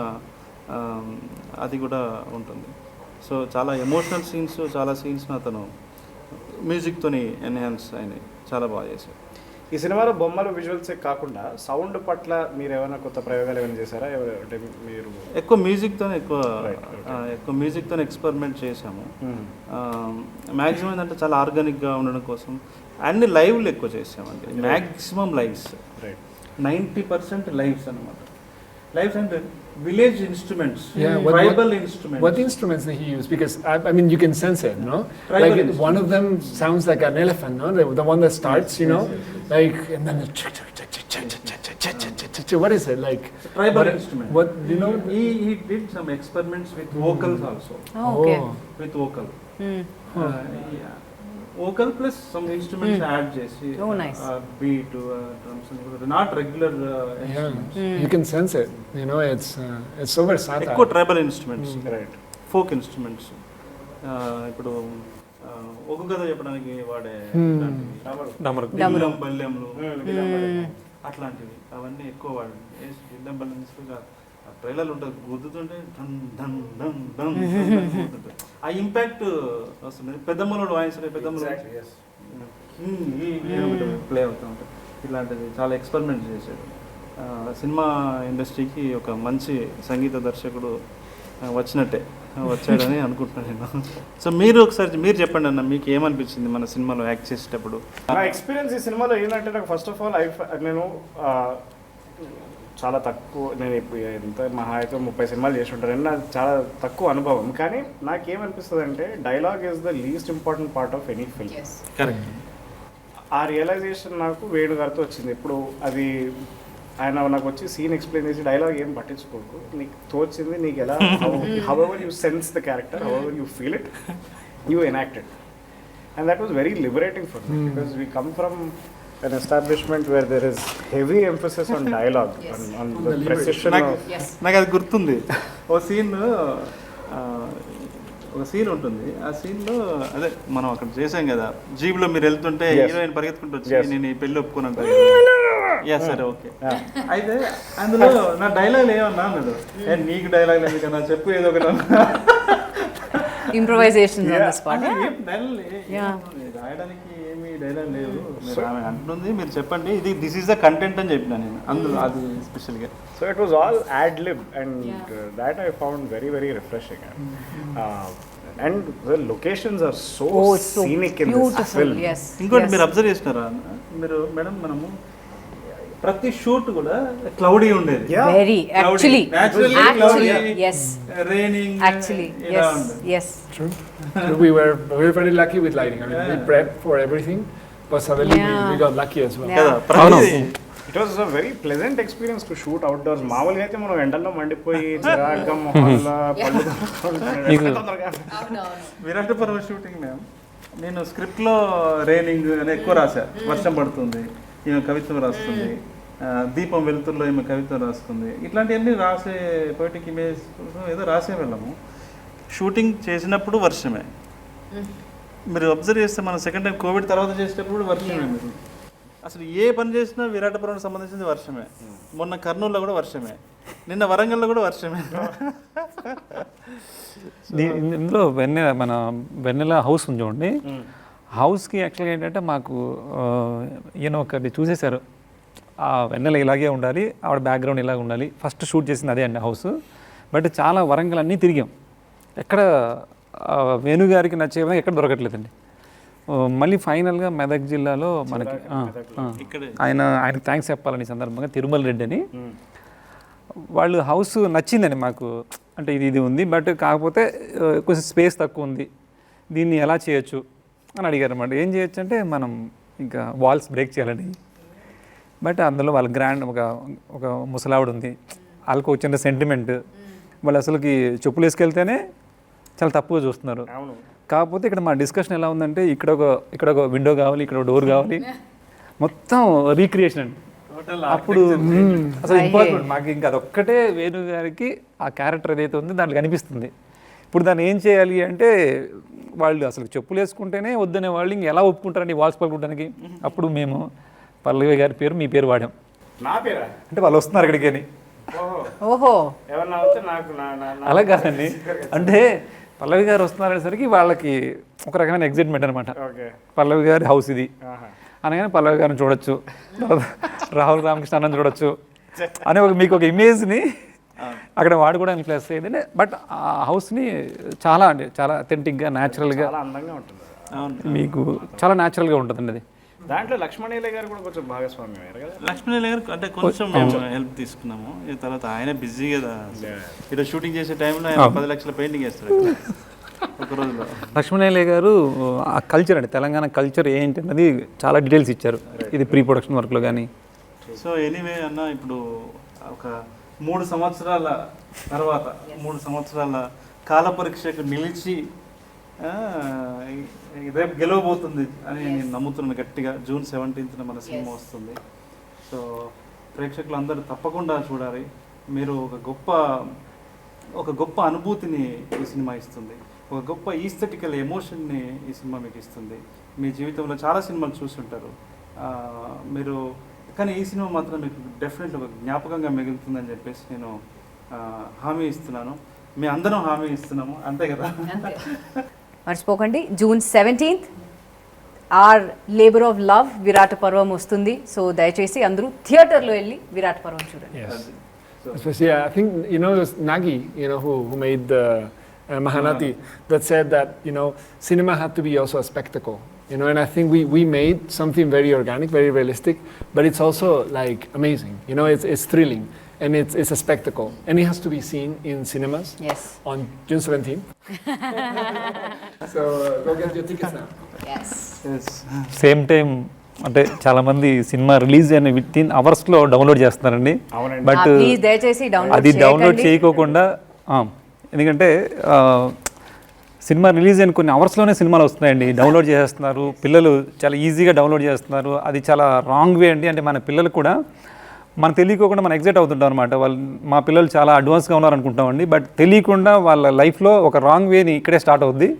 అది కూడా ఉంటుంది. సో చాలా ఎమోషనల్ సీన్స్, చాలా సీన్స్ని అతను మ్యూజిక్తోని ఎన్హాన్స్ అయినాయి, చాలా బాగా చేశారు. ఈ సినిమాలో బొమ్మలు విజువల్సే కాకుండా సౌండ్ పట్ల మీరు ఏమైనా కొత్త ప్రయోగాలు ఏమైనా చేశారా? అంటే మీరు ఎక్కువ మ్యూజిక్తో ఎక్స్పెరిమెంట్ చేసాము. మ్యాక్సిమం ఏంటంటే చాలా ఆర్గానిక్గా ఉండడం కోసం అన్ని లైవ్లు ఎక్కువ చేసామండి. మ్యాక్సిమం లైవ్స్, 90% లైవ్స్ అనమాట. లైవ్స్ అంటే village instruments, tribal instruments. What instruments did he use? Because I mean, you can sense it, no? Tribal like one of them sounds like an elephant, no? The one that starts, you know, like, and then what is it like? Tribal instrument. What you know? He did some experiments with vocals also. Okay. With vocal. Vocal plus some instruments add చేసి Oh, nice. Beat drums not regular You can sense it. You know, it's so versatile. ఎక్కువ tribal instruments, right. Folk instruments. ఇప్పుడు ఒక కథ చెప్పడానికి వాడే బల్యంలు అట్లాంటివి అవన్నీ ఎక్కువ వాడండి. బిల్లం బల్యం ట్రైలర్లు ఉంటుంది, గుద్దుతుంటే ధన్ ధన్ ధన్ ధన్ గుద్దుతుంటుంది. ఆ ఇంపాక్ట్ వస్తుంది. పెద్దమ్మలు వాయిస్ పెద్దమ్మలు ప్లే అవుతూ ఉంటుంది. ఇలాంటిది చాలా ఎక్స్పెరిమెంట్ చేశాడు. సినిమా ఇండస్ట్రీకి ఒక మంచి సంగీత దర్శకుడు వచ్చాడని అనుకుంటున్నాను నేను. సో మీరు ఒకసారి మీరు చెప్పండి అన్న, మీకు ఏమనిపించింది మన సినిమాలో యాక్ట్ చేసేటప్పుడు? నా ఎక్స్పీరియన్స్ ఈ సినిమాలో ఏంటంటే, నాకు ఫస్ట్ ఆఫ్ ఆల్ నేను చాలా తక్కువ, నేను ఇప్పుడు ఎంత మహా అయితే 30 సినిమాలు చేసి ఉంటాను, నాకు చాలా తక్కువ అనుభవం. కానీ నాకేమనిపిస్తుంది అంటే, dialogue is the least important part of any film. Correct. ఆ రియలైజేషన్ నాకు వేణు గారితో వచ్చింది. ఇప్పుడు అది ఆయన నాకు వచ్చి సీన్ ఎక్స్ప్లెయిన్ చేసి, డైలాగ్ ఏం పట్టించుకోకు, నీకు తోచింది నీకు ఎలా, how ever you sense the character, how ever you feel it, you enacted. And that was very liberating for me, because we come from an establishment where there is heavy emphasis on dialogue, on the precision of... నాకు అది గుర్తుంది. ఒక scene ఉంటుంది. ఆ సీన్లో అదే మనం అక్కడ చేసాం కదా, జీబ్లో మీరు వెళ్తుంటే హీరోయిన్ పరిగెత్తుకుంటూ వచ్చి నేను ఈ పెళ్ళి ఒప్పుకున్నాను. సరే ఓకే. అయితే అందులో నా డైలాగ్ ఏమన్నా అన్నాడు, నీకు డైలాగ్ లేదు కదా చెప్పు ఏదో ఒకటి. Improvisations on the spot. రాయడానికి ఏమి డైలాగ్ లేవు, ఆమె అంటుంది, మీరు చెప్పండి, ఇది దిస్ ఈస్ ద కంటెంట్ అని చెప్పిన నేను అందులో, అది స్పెషల్గా. So it was all ad lib, and that I found very, very refreshing. And the locations are so scenic in this film. Yes. ఇంకోటి మీరు అబ్జర్వ్ చేసినారా మీరు మేడం, మనము ప్రతి షూట్ కూడా క్లౌడీ ఉండేది. Very actually yes, raining actually yes. True. We were very lucky with lighting. I mean, we prepped for everything, but suddenly we got lucky as well. It was a very pleasant experience to shoot outdoors. మామూలుగా అయితే మనం ఎండల్లో మండిపోయి చిరాగ్గా మొహంలో పళ్ళు విరాట పర్వం shooting ma'am, నేను స్క్రిప్ట్లో రైనింగ్ అని ఎక్కువ రాశా, వర్షం పడుతుంది, ఈమె కవిత్వం రాస్తుంది, దీపం వెలుతుల్లో ఈమె కవిత్వం రాస్తుంది, ఇట్లాంటివన్నీ రాసే పొయిటిక్ ఇమేజ్ ఏదో రాసే వెళ్ళాము. షూటింగ్ చేసినప్పుడు వర్షమే. మీరు అబ్జర్వ్ చేస్తే మనం సెకండ్ టైం కోవిడ్ తర్వాత చేసేటప్పుడు వర్షమే. మీరు అసలు ఏ పని చేసినా విరాటపురం సంబంధించింది వర్షమే. మొన్న కర్నూలులో కూడా వర్షమే, నిన్న వరంగల్లో కూడా వర్షమే. ఇందులో మన వెన్నెల హౌస్ ఉంది చూడండి, హౌస్కి యాక్చువల్గా ఏంటంటే మాకు ఈయన ఒకటి చూసేశారు, ఆ వెన్నెల ఇలాగే ఉండాలి, ఆవిడ బ్యాక్గ్రౌండ్ ఇలాగ ఉండాలి. ఫస్ట్ షూట్ చేసింది అదే అండి హౌస్. బట్ చాలా వరంగల్ అన్నీ తిరిగాం, ఎక్కడ వేణుగారికి నచ్చే విధంగా ఎక్కడ దొరకట్లేదండి. మళ్ళీ ఫైనల్గా మెదక్ జిల్లాలో మనకి ఆయనకు థ్యాంక్స్ చెప్పాలని సందర్భంగా తిరుమల రెడ్డి అని, వాళ్ళు హౌస్ నచ్చిందండి మాకు. అంటే ఇది ఉంది, బట్ కాకపోతే కొంచెం స్పేస్ తక్కువ ఉంది, దీన్ని ఎలా చేయొచ్చు అని అడిగారు అన్నమాట. ఏం చేయొచ్చు అంటే మనం ఇంకా వాల్స్ బ్రేక్ చేయాలని. బట్ అందులో వాళ్ళ గ్రాండ్ ఒక ముసలావిడ ఉంది, వాళ్ళకు వచ్చిన సెంటిమెంట్, వాళ్ళు అసలుకి చెప్పులు వేసుకెళ్తేనే చాలా తక్కువ చూస్తున్నారు. కాకపోతే ఇక్కడ మా డిస్కషన్ ఎలా ఉందంటే, ఇక్కడ ఒక విండో కావాలి, ఇక్కడ ఒక డోర్ కావాలి, మొత్తం రీక్రియేషన్ అండి. అప్పుడు అసలు ఇంపార్టెంట్ మాకు ఇంకా అదొక్కటే వేణు గారికి ఆ క్యారెక్టర్ ఏదైతే ఉందో దాంట్లో కనిపిస్తుంది. ఇప్పుడు దాన్ని ఏం చేయాలి అంటే, వాళ్ళు అసలు చెప్పులు వేసుకుంటేనే వద్దనే వాళ్ళు ఇంక ఎలా ఒప్పుకుంటారండి వాల్స్ పలుకుంటానికి. అప్పుడు మేము పల్లవి గారి పేరు మీ పేరు వాడాం. నా పేరా అంటే వాళ్ళు వస్తున్నారు అక్కడికి అని. ఓహో, అలా కాదండి, అంటే పల్లవి గారు వస్తున్నారనేసరికి వాళ్ళకి ఒక రకమైన ఎగ్జైట్మెంట్ అనమాట. పల్లవి గారి హౌస్ ఇది అనగానే పల్లవి గారిని చూడొచ్చు, రాహుల్ రామకృష్ణ అన్నని చూడొచ్చు అని మీకు ఒక ఇమేజ్ని అక్కడ వాడుకోవడానికి ప్లస్ అయింది. బట్ ఆ హౌస్ని చాలా అథెంటిక్గా న్యాచురల్గా మీకు చాలా న్యాచురల్గా ఉంటుందండి. అది దాంట్లో లక్ష్మణేల గారు కూడా కొంచెం భాగస్వామ్యం అయ్యారు కదా. లక్ష్మణేల గారు అంటే కొంచెం మేము హెల్ప్ తీసుకున్నాము. ఈ తర్వాత ఆయన బిజీ కదా, ఇక్కడ షూటింగ్ చేసే టైంలో ఆయన 10 లక్షల పెయింటింగ్ వేస్తాడు ఒక రోజులో. లక్ష్మణేల గారు ఆ కల్చర్ అండి, తెలంగాణ కల్చర్ ఏంటి అన్నది చాలా డీటెయిల్స్ ఇచ్చారు, ఇది ప్రీ ప్రొడక్షన్ వర్క్లో కానీ. సో ఎనీవే అన్న, ఇప్పుడు ఒక 3 సంవత్సరాల తర్వాత 3 సంవత్సరాల కాల పరీక్షకు నిలిచి రేపు గెలవబోతుంది అని నేను నమ్ముతున్నాను గట్టిగా. June 17th మన సినిమా వస్తుంది. సో ప్రేక్షకులు అందరూ తప్పకుండా చూడాలి. మీరు ఒక గొప్ప అనుభూతిని ఈ సినిమా ఇస్తుంది, ఒక గొప్ప ఈస్థెటికల్ ఎమోషన్ని ఈ సినిమా మీకు ఇస్తుంది. మీ జీవితంలో చాలా సినిమాలు చూస్తుంటారు మీరు, కానీ ఈ సినిమా మాత్రం మీకు డెఫినెట్లీ ఒక జ్ఞాపకంగా మిగులుతుందని చెప్పేసి నేను హామీ ఇస్తున్నాను. మీ అందరం హామీ ఇస్తున్నాము, అంతే కదా? మర్చిపోకండి June 17th our labour of love Virata Parvam వస్తుంది. సో దయచేసి అందరూ థియేటర్లో వెళ్ళి విరాట పర్వం చూడండి. Especially, I think, you know, there's Nagi, you know, who made the Mahanati, that said that, you know, cinema had to be also a spectacle, you know, and I think we made something very organic, very realistic, but it's also like amazing, you know, it's thrilling, and it's a spectacle, and it has to be seen in cinemas on June 17th. So go get your tickets now. Yes. Same time అంటే చాలా మంది cinema release అయిన with in అవర్స్లో download చేస్తున్నారండి. But please దయచేసి అది download చేయకోకుండా, ఎందుకంటే సినిమా రిలీజ్ అయిన కొన్ని అవర్స్లోనే సినిమాలు వస్తున్నాయండి, డౌన్లోడ్ చేసేస్తున్నారు పిల్లలు, చాలా ఈజీగా డౌన్లోడ్ చేస్తున్నారు. అది చాలా రాంగ్ వే అండి. అంటే మన పిల్లలు కూడా మనకు తెలియకోకుండా మనం ఎగ్జైట్ అవుతుంటాం అనమాట. వాళ్ళు మా పిల్లలు చాలా అడ్వాన్స్గా ఉన్నారనుకుంటామండి, బట్ తెలియకుండా వాళ్ళ లైఫ్లో ఒక రాంగ్ వేని ఇక్కడే స్టార్ట్ అవుద్ది.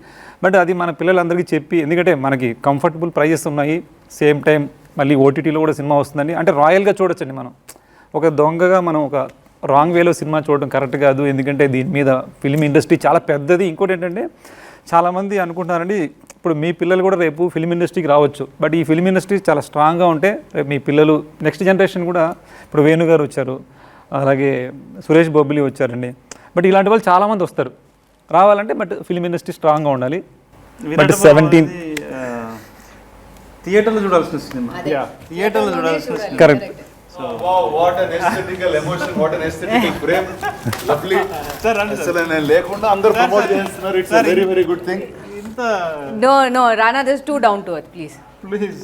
బట్ అది మన పిల్లలందరికీ చెప్పి, ఎందుకంటే మనకి కంఫర్టబుల్ ప్రైజెస్ ఉన్నాయి, సేమ్ టైం మళ్ళీ ఓటీటీలో కూడా సినిమా వస్తుందండి. అంటే రాయల్గా చూడొచ్చండి. మనం ఒక దొంగగా మనం ఒక రాంగ్ వేలో సినిమా చూడడం కరెక్ట్ కాదు, ఎందుకంటే దీని మీద ఫిల్మ్ ఇండస్ట్రీ చాలా పెద్దది. ఇంకోటి ఏంటంటే చాలామంది అనుకుంటున్నారండి, ఇప్పుడు మీ పిల్లలు కూడా రేపు ఫిల్మ్ ఇండస్ట్రీకి రావచ్చు, బట్ ఈ ఫిల్మ్ ఇండస్ట్రీ చాలా స్ట్రాంగ్గా ఉంటే రేపు మీ పిల్లలు నెక్స్ట్ జనరేషన్ కూడా, ఇప్పుడు వేణు గారు వచ్చారు, అలాగే సురేష్ బొబ్బిలి వచ్చారండి, బట్ ఇలాంటి వాళ్ళు చాలామంది వస్తారు రావాలంటే, బట్ ఫిల్మ్ ఇండస్ట్రీ స్ట్రాంగ్గా ఉండాలి. బట్ 17 థియేటర్లో చూడాల్సిన సినిమా, థియేటర్లో చూడాల్సిన cinema. Correct. What an aesthetical emotion, what an aesthetical frame. Lovely. అసలు నేను లేకుండా అందరూ ప్రమోట్ చేస్తున్నారు. It's very very good thing. No, Rana, this is too down to earth, please. Please.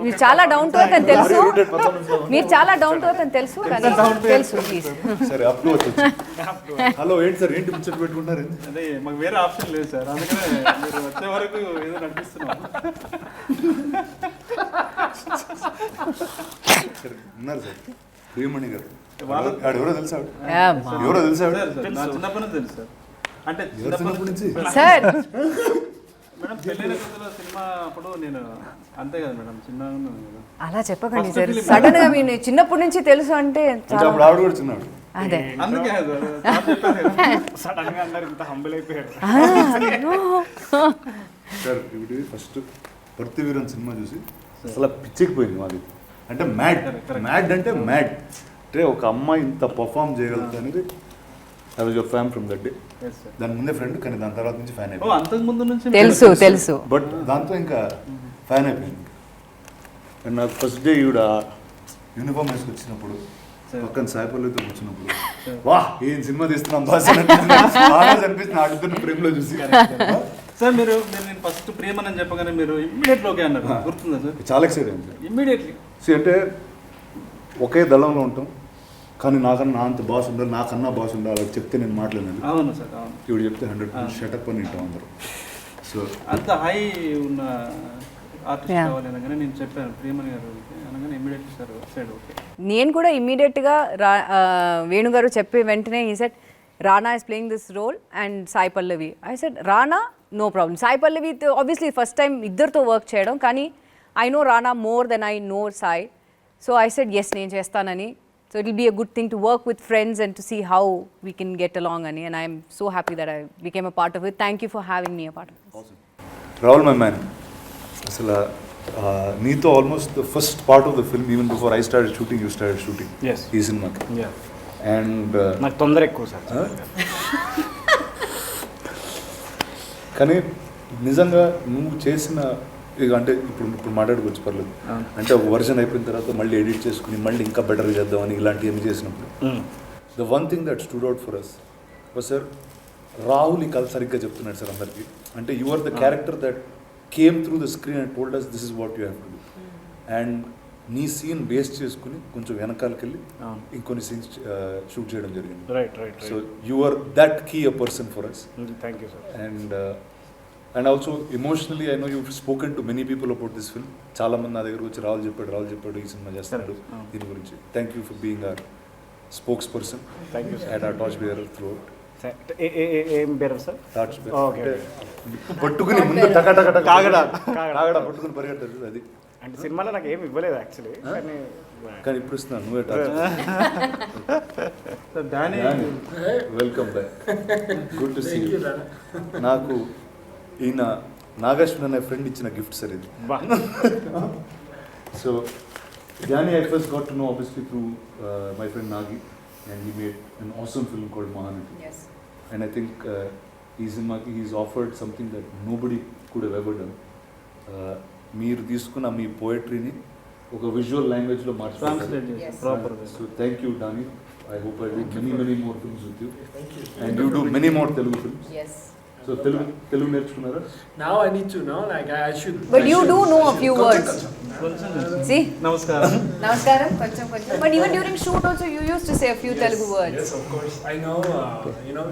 మీరు చాలా డౌన్ టు ఎర్త్ అని తెలుసు, మీరు చాలా డౌన్ టు ఎర్త్ అని తెలుసు, కానీ తెలుసు ప్లీజ్. సరే అప్ టు ఎర్త్. హలో ఏంటి సార్, ఏంటి ముచ్చట పెట్టుకుంటారు? అదే మాకు వేరే ఆప్షన్ లేదు సార్, అందుకనే మీరు వచ్చే వరకు ఏదో నడిపిస్తున్నాం. ఉన్నారు సార్ ప్రియమణి గారు, ఎవరో తెలుసా? ఎవరో తెలుసా? నా చిన్నప్పటి నుంచి తెలుసు సార్. అంటే చిన్నప్పటి నుంచి సార్ మేడం పెళ్ళైన కొత్తలో సినిమా అప్పుడు నేను అంతే కదా మేడం, చిన్నగా ఉన్నాను కదా. అలా చెప్పకండి సార్, సడన్ గా మీరు చిన్నప్పటి నుంచి తెలుసు అంటే అప్పుడు ఆవిడ కూడా చిన్నాడు. అదే అందుకే సడన్ గా అందరు ఇంత హంబుల్ అయిపోయారు. సార్ ఇప్పుడు ఫస్ట్ భర్తవీరన్ సినిమా చూసి అసలు పిచ్చికిపోయింది మాది. అంటే మ్యాడ్ అంటే మ్యాడ్, అంటే ఒక అమ్మాయి ఇంత పర్ఫామ్ చేయగలుగుతుంది అనేది. I was your fan from that day. దాని ముందే ఫ్రెండ్, కానీ దాని తర్వాత నుంచి ఫ్యాన్ అయిపోయింది. అంతకు ముందు నుంచి తెలుసు, బట్ దాంతో ఇంకా ఫ్యాన్ అయిపోయింది. అండ్ నాకు ఫస్ట్ డే ఈవిడ యూనిఫామ్ వేసుకు వచ్చినప్పుడు, పక్కన సాయిపల్లితో వచ్చినప్పుడు, వా ఏం సినిమా తీస్తున్నాం బాస్ అనిపిస్తుంది ఆడుతున్న ప్రేమలో చూసి. సార్ మీరు నేను ఫస్ట్ ప్రియమని అని చెప్పగానే మీరు ఇమ్మీడియట్లీ ఓకే అన్నారు, గుర్తుందా సార్? చాలా ఎక్సైట్ అయింది ఇమ్మీడియట్లీ. అంటే ఒకే దళంలో ఉంటాం, కానీ నాకన్నా అంత బాస్ ఉండాలి, నాకన్నా బాస్ ఉండాలి అని చెప్తే నేను మాట్లాడలేదు. అవును సార్, అవును. ఇప్పుడు చెప్తే 100% షటప్ అని వింటాం అందరూ. సో అంత హై ఉన్న ఆర్టిస్ట్ కావాలి అనగానే నేను చెప్పాను ప్రియమణి గారు అనగానే ఇమ్మీడియట్లీ సార్ సైడ్ ఓకే. నేను కూడా ఇమ్మీడియట్గా వేణు గారు చెప్పి వెంటనే ఈ set Rana is playing this role and Sai Pallavi. I said, Rana, no problem. Sai Pallavi, obviously first time ఇద్దరితో వర్క్ చేయడం, కానీ I know Rana more than I know Sai. So I said, yes, నేను చేస్తానని. So it will be a good thing to work with friends and to see how we can get along, ani. And I am so happy that I became a part of it. Thank you for having me a part of it. awesome. Rahul, my man, అసలు నీతో almost the first part of the film, even before I started shooting, you started shooting ఈ సినిమాకి. And నాకు తొందర ఎక్కువ sir. కానీ నిజంగా నువ్వు చేసిన ఇక అంటే ఇప్పుడు మాట్లాడుకోవచ్చు పర్లేదు, అంటే ఒక వర్షన్ అయిపోయిన తర్వాత మళ్ళీ ఎడిట్ చేసుకుని మళ్ళీ ఇంకా బెటర్గా చేద్దామని ఇలాంటివన్నీ చేసినప్పుడు the one thing that stood out for us was sir, Rahul ఈ కథ సరిగ్గా చెప్తున్నాడు సార్ అందరికీ. అంటే you are the character that came through the screen and told us this is what you have to do. And నీ scene base చేసుకుని కొంచెం వెనకాలకి వెళ్ళి ఇంకొన్ని సీన్స్ షూట్ చేయడం జరిగింది. Right. So you are that key a person for us. Thank you sir. And and also emotionally I know you spoken to many people about this film. చాలా మంది నా దగ్గర వచ్చి రాహుల్ చెప్పాడు ఈ సినిమా చేస్తున్నాడు దీని గురించి. Thank you for being our spokes person and hour torch bearer through out. ఏం పేరు సార్? Torch okay. పట్టుకుని ముందు కాగడా పట్టుకుని పరిగెడతాడు అది. అంటే సినిమాలో నాకు ఏమి ఇవ్వలేదు యాక్చువల్లీ, కానీ ఇప్పుడు ఇస్తున్నాను నువ్వే torch. Welcome back, good to see you. నాకు ఈయన నాగేశ్వర్ అనే ఫ్రెండ్ ఇచ్చిన గిఫ్ట్ సార్ ఇది. So Jani I first got to know obviously through my friend Nagi, and he made an awesome film called Mahanati. Yes. And I think he's offered something that nobody could have ever done. మీరు తీసుకున్న మీ పోయట్రీని ఒక visual లాంగ్వేజ్లో మార్చుకుంటారు. So thank you Dani. I hope I do many more films with you. Thank you. And you do many more Telugu films. Yes. So Telugu నేర్చుకున్నారా? Now I need to know, like I should. But you do know a few words. See? నమస్కారం. Namaskaram, koncham. But even during shoot also you used to say a few Telugu words. Yes, of course. I know,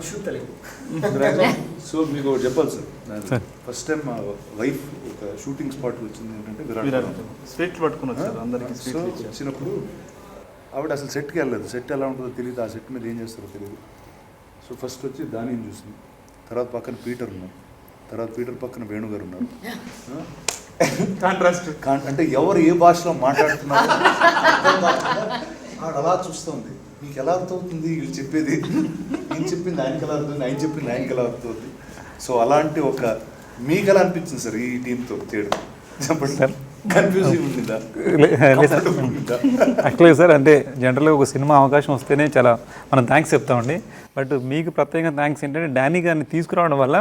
shoot Telugu. So మీకు ఒకటి చెప్పాలి sir, first time మా wife ఒక shooting spot వచ్చింది ఏంటంటే విరాట్. స్వీట్లు పట్టుకుని వచ్చారు అందరికి. సో వచ్చినప్పుడు ఆవిడ అసలు సెట్కి వెళ్ళలేదు. సెట్ ఎలా ఉంటుందో తెలియదు, ఆ సెట్ మీద ఏం చేస్తారో తెలియదు. సో ఫస్ట్ వచ్చి దానిని చూసింది, తర్వాత పక్కన పీటర్ ఉన్నారు, తర్వాత పీటర్ పక్కన వేణు గారు ఉన్నారు. కాంట్రాస్ట్ అంటే ఎవరు ఏ భాషలో మాట్లాడుతున్నారు ఆవిడ అలా చూస్తుంది. మీకు ఎలా అర్థమవుతుంది వీళ్ళు చెప్పేది? నేను చెప్పింది ఆయనకి ఎలా అర్థమవుతుంది, ఆయన చెప్పింది ఆయనకి ఎలా అర్థమవుతుంది? సో అలాంటి ఒక మీకు ఎలా అనిపించింది సార్ ఈ టీంతో చేయడం? చెప్పండి సార్. కన్ఫ్యూజింగ్ ఉండిందా? యాక్చువల్గా సార్ అంటే జనరల్గా ఒక సినిమా అవకాశం వస్తేనే చాలా మనం థ్యాంక్స్ చెప్తామండి. బట్ మీకు ప్రత్యేకంగా థ్యాంక్స్ ఏంటంటే డానీ గారిని తీసుకురావడం వల్ల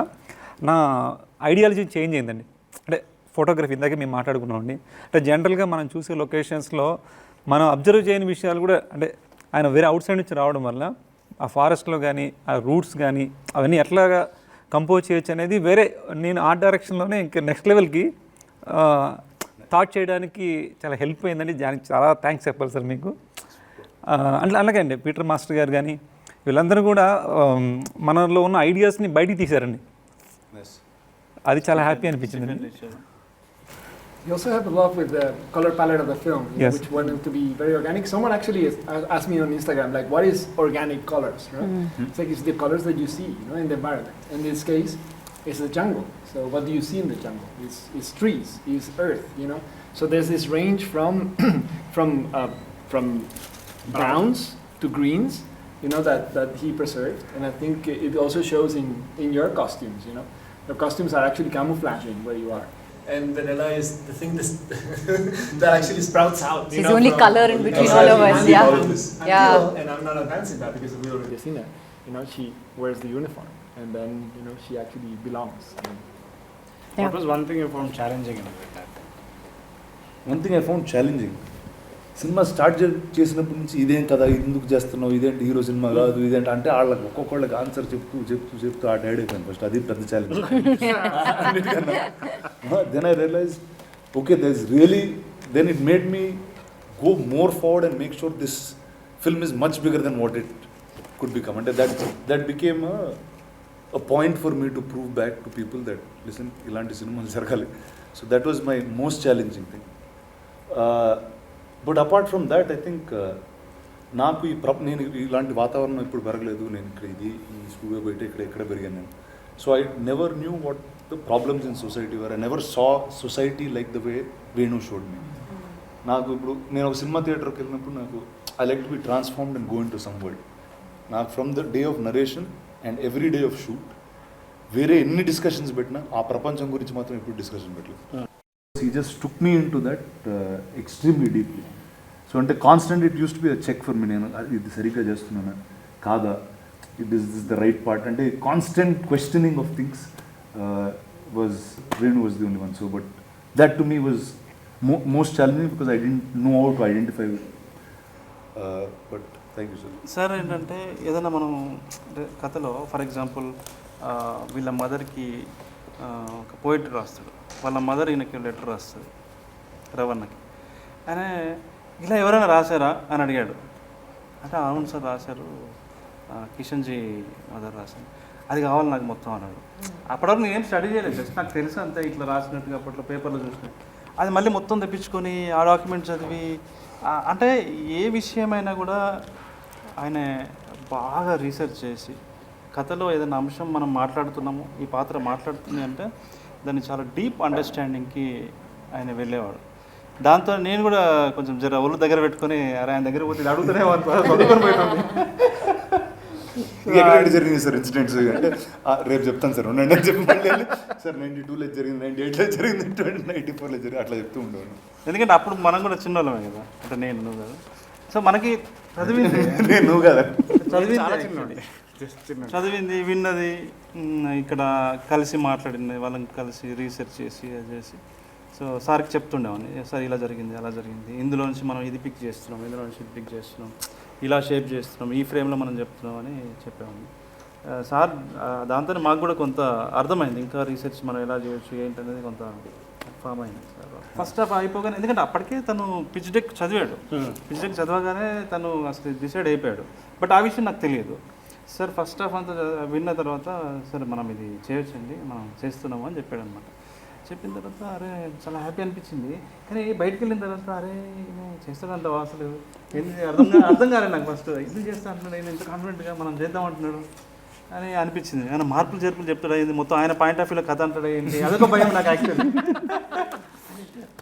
నా ఐడియాలజీ చేంజ్ అయిందండి. అంటే ఫోటోగ్రఫీ ఇందాకే మేము మాట్లాడుకున్నామండి. అంటే జనరల్గా మనం చూసే లొకేషన్స్లో మనం అబ్జర్వ్ చేయని విషయాలు కూడా, అంటే ఆయన వేరే అవుట్ సైడ్ నుంచి రావడం వల్ల ఆ ఫారెస్ట్లో కానీ ఆ రూట్స్ కానీ అవన్నీ ఎట్లాగా కంపోజ్ చేయొచ్చు అనేది వేరే నేను ఆర్ట్ డైరెక్షన్లోనే ఇంకా నెక్స్ట్ లెవెల్కి థాట్ చేయడానికి చాలా హెల్ప్ అయిందండి. దానికి చాలా థ్యాంక్స్ చెప్పాలి సార్ మీకు. అలాగే అండి పీటర్ మాస్టర్ గారు కానీ వీళ్ళందరూ కూడా మనలో ఉన్న ఐడియాస్ని బయటికి తీశారండి. అది చాలా హ్యాపీ అనిపించింది. You also have a love with the color palette of the film, Yes. which wanted to be very organic. Someone actually asked me on Instagram, like, what is organic colors? Right? It's like it's the colors that you see, in the environment. In this case, it's the jungle. So what do you see in the jungle? It's trees, it's earth, So there's this range from browns to greens, that he preserved, and I think it also shows in your costumes. Your costumes are actually camouflaging where you are. And vanilla is the thing that actually sprouts out. It's only color in between all of us, yeah. And I'm not advancing that because we already seen it. She wears the uniform, and then she actually belongs. What was one thing you found challenging in that? One thing I found challenging, cinema start చేసినప్పటి నుంచి ఇదేం కదా, ఎందుకు చేస్తున్నావు, ఇదేంటి hero cinema కాదు, ఇదేంటి అంటే వాళ్ళకి ఒక్కొక్కళ్ళకి ఆన్సర్ చెప్తూ ఆ టైడ్ అయిపోయింది ఫస్ట్. అది పెద్ద challenge. Then I realise okay then it made me go more forward and make sure this film is much bigger then what it could become. అంటే that became a point for me to prove back to people that listen, ఇలాంటి సినిమాలు జరగాలి. So that was my most challenging thing. But apart from that, I think నాకు నేను ఇలాంటి వాతావరణం ఇప్పుడు పెరగలేదు. నేను ఇక్కడ ఈ స్టూడియో బయట ఇక్కడ పెరిగాను నేను. So I never knew what the problems in society were. I never saw society like the way Venu showed me. నాకు ఇప్పుడు నేను ఒక సినిమా థియేటర్కి వెళ్ళినప్పుడు నాకు I like to be transformed and go into some world. నాకు from the day of narration and every day of shoot వేరే ఎన్ని డిస్కషన్స్ పెట్టినా ఆ ప్రపంచం గురించి మాత్రం ఎప్పుడు డిస్కషన్ పెట్టలేదు. He just took me into that extremely deeply. So అంటే constant it use to be a check for me. నేను ఇది సరిగ్గా చేస్తున్నానా కాదా, it is the right part అంటే constant questioning of things was Venu was the only one. So but that to me was most challenging because I didn't know how to identify with. But thank you sir. Sir ఏంటంటే ఏదైనా మనం కథలో for example వీళ్ళ మదర్కి ఒక poetry రాస్తాడు, వాళ్ళ mother ఈయనకి లెటర్ రాస్తుంది రవణకి. ఆయన ఇలా ఎవరైనా రాశారా అని అడిగాడు. అంటే అవును సార్ రాశారు, కిషన్జీ మదర్ రాశారు. అది కావాలి నాకు మొత్తం అన్నాడు. అప్పటివరకు నేనేం స్టడీ చేయలేదు, జస్ట్ నాకు తెలుసు అంతే, ఇట్లా రాసినట్టుగా అప్పట్లో పేపర్లో చూసినట్టు. అది మళ్ళీ మొత్తం తెప్పించుకొని ఆ డాక్యుమెంట్ చదివి అంటే ఏ విషయమైనా కూడా ఆయన బాగా రీసెర్చ్ చేసి కథలో ఏదైనా అంశం మనం మాట్లాడుతున్నాము, ఈ పాత్ర మాట్లాడుతుంది అంటే దాన్ని చాలా డీప్ అండర్స్టాండింగ్కి ఆయన వెళ్ళేవాడు. దాంతో నేను కూడా కొంచెం జర ఒళ్ళు దగ్గర పెట్టుకొని అరే ఆయన దగ్గర పోతే అడుగుతూనే చదువుకొని పోయినాను. ఎక్కడ జరిగింది సార్ ఇన్సిడెంట్స్ అంటే రేపు చెప్తాను సార్ ఉండండి అని చెప్పి సార్ 92లో జరిగింది, 98లో జరిగింది, 94లో జరిగింది అట్లా చెప్తూ ఉండేవాడు. ఎందుకంటే అప్పుడు మనం కూడా చిన్నోళ్ళమే కదా, అంటే నేను నువ్వు కదా, సో మనకి చదివింది నేను నువ్వు కదా చదివింది విన్నది ఇక్కడ కలిసి మాట్లాడింది, వాళ్ళని కలిసి రీసెర్చ్ చేసి అది చేసి సో సార్కి చెప్తుండేవాడిని, సార్ ఇలా జరిగింది అలా జరిగింది, ఇందులో నుంచి మనం ఇది పిక్ చేస్తున్నాం, ఇందులో నుంచి ఇది పిక్ చేస్తున్నాం, ఇలా షేప్ చేస్తున్నాం, ఈ ఫ్రేమ్లో మనం చెప్తున్నాం అని చెప్పేవాడిని. సార్ దాంతో మాకు కూడా కొంత అర్థమైంది, ఇంకా రీసెర్చ్ మనం ఎలా చేయొచ్చు ఏంటనేది కొంత ఫామ్ అయింది సార్. ఫస్ట్ హాఫ్ అయిపోగానే, ఎందుకంటే అప్పటికే తను పిచ్ డెక్ చదివాడు, పిచ్ డెక్ చదవగానే తను అసలు డిసైడ్ అయిపోయాడు. బట్ ఆ విషయం నాకు తెలియదు. సార్ ఫస్ట్ హాఫ్ అంతా విన్న తర్వాత సార్ మనం ఇది చేయొచ్చండి, మనం చేస్తున్నాము అని చెప్పాడు అనమాట. చెప్పిన తర్వాత అరే చాలా హ్యాపీ అనిపించింది. కానీ బయటకు వెళ్ళిన తర్వాత అరే చేస్తాడంట అసలు ఏంటి అర్థం కాలేదు నాకు. ఫస్ట్ ఎందుకు చేస్తా అంటున్నాడు, నేను ఎంత కాన్ఫిడెంట్గా మనం చేద్దాం అంటున్నాడు అని అనిపించింది. ఆయన మార్పులు చేర్పులు చెప్తాడు, ఏంది మొత్తం ఆయన పాయింట్ ఆఫ్ వ్యూలో కథ అంటాడు ఏంటి, అదొక భయం నాకు యాక్చువల్లీ.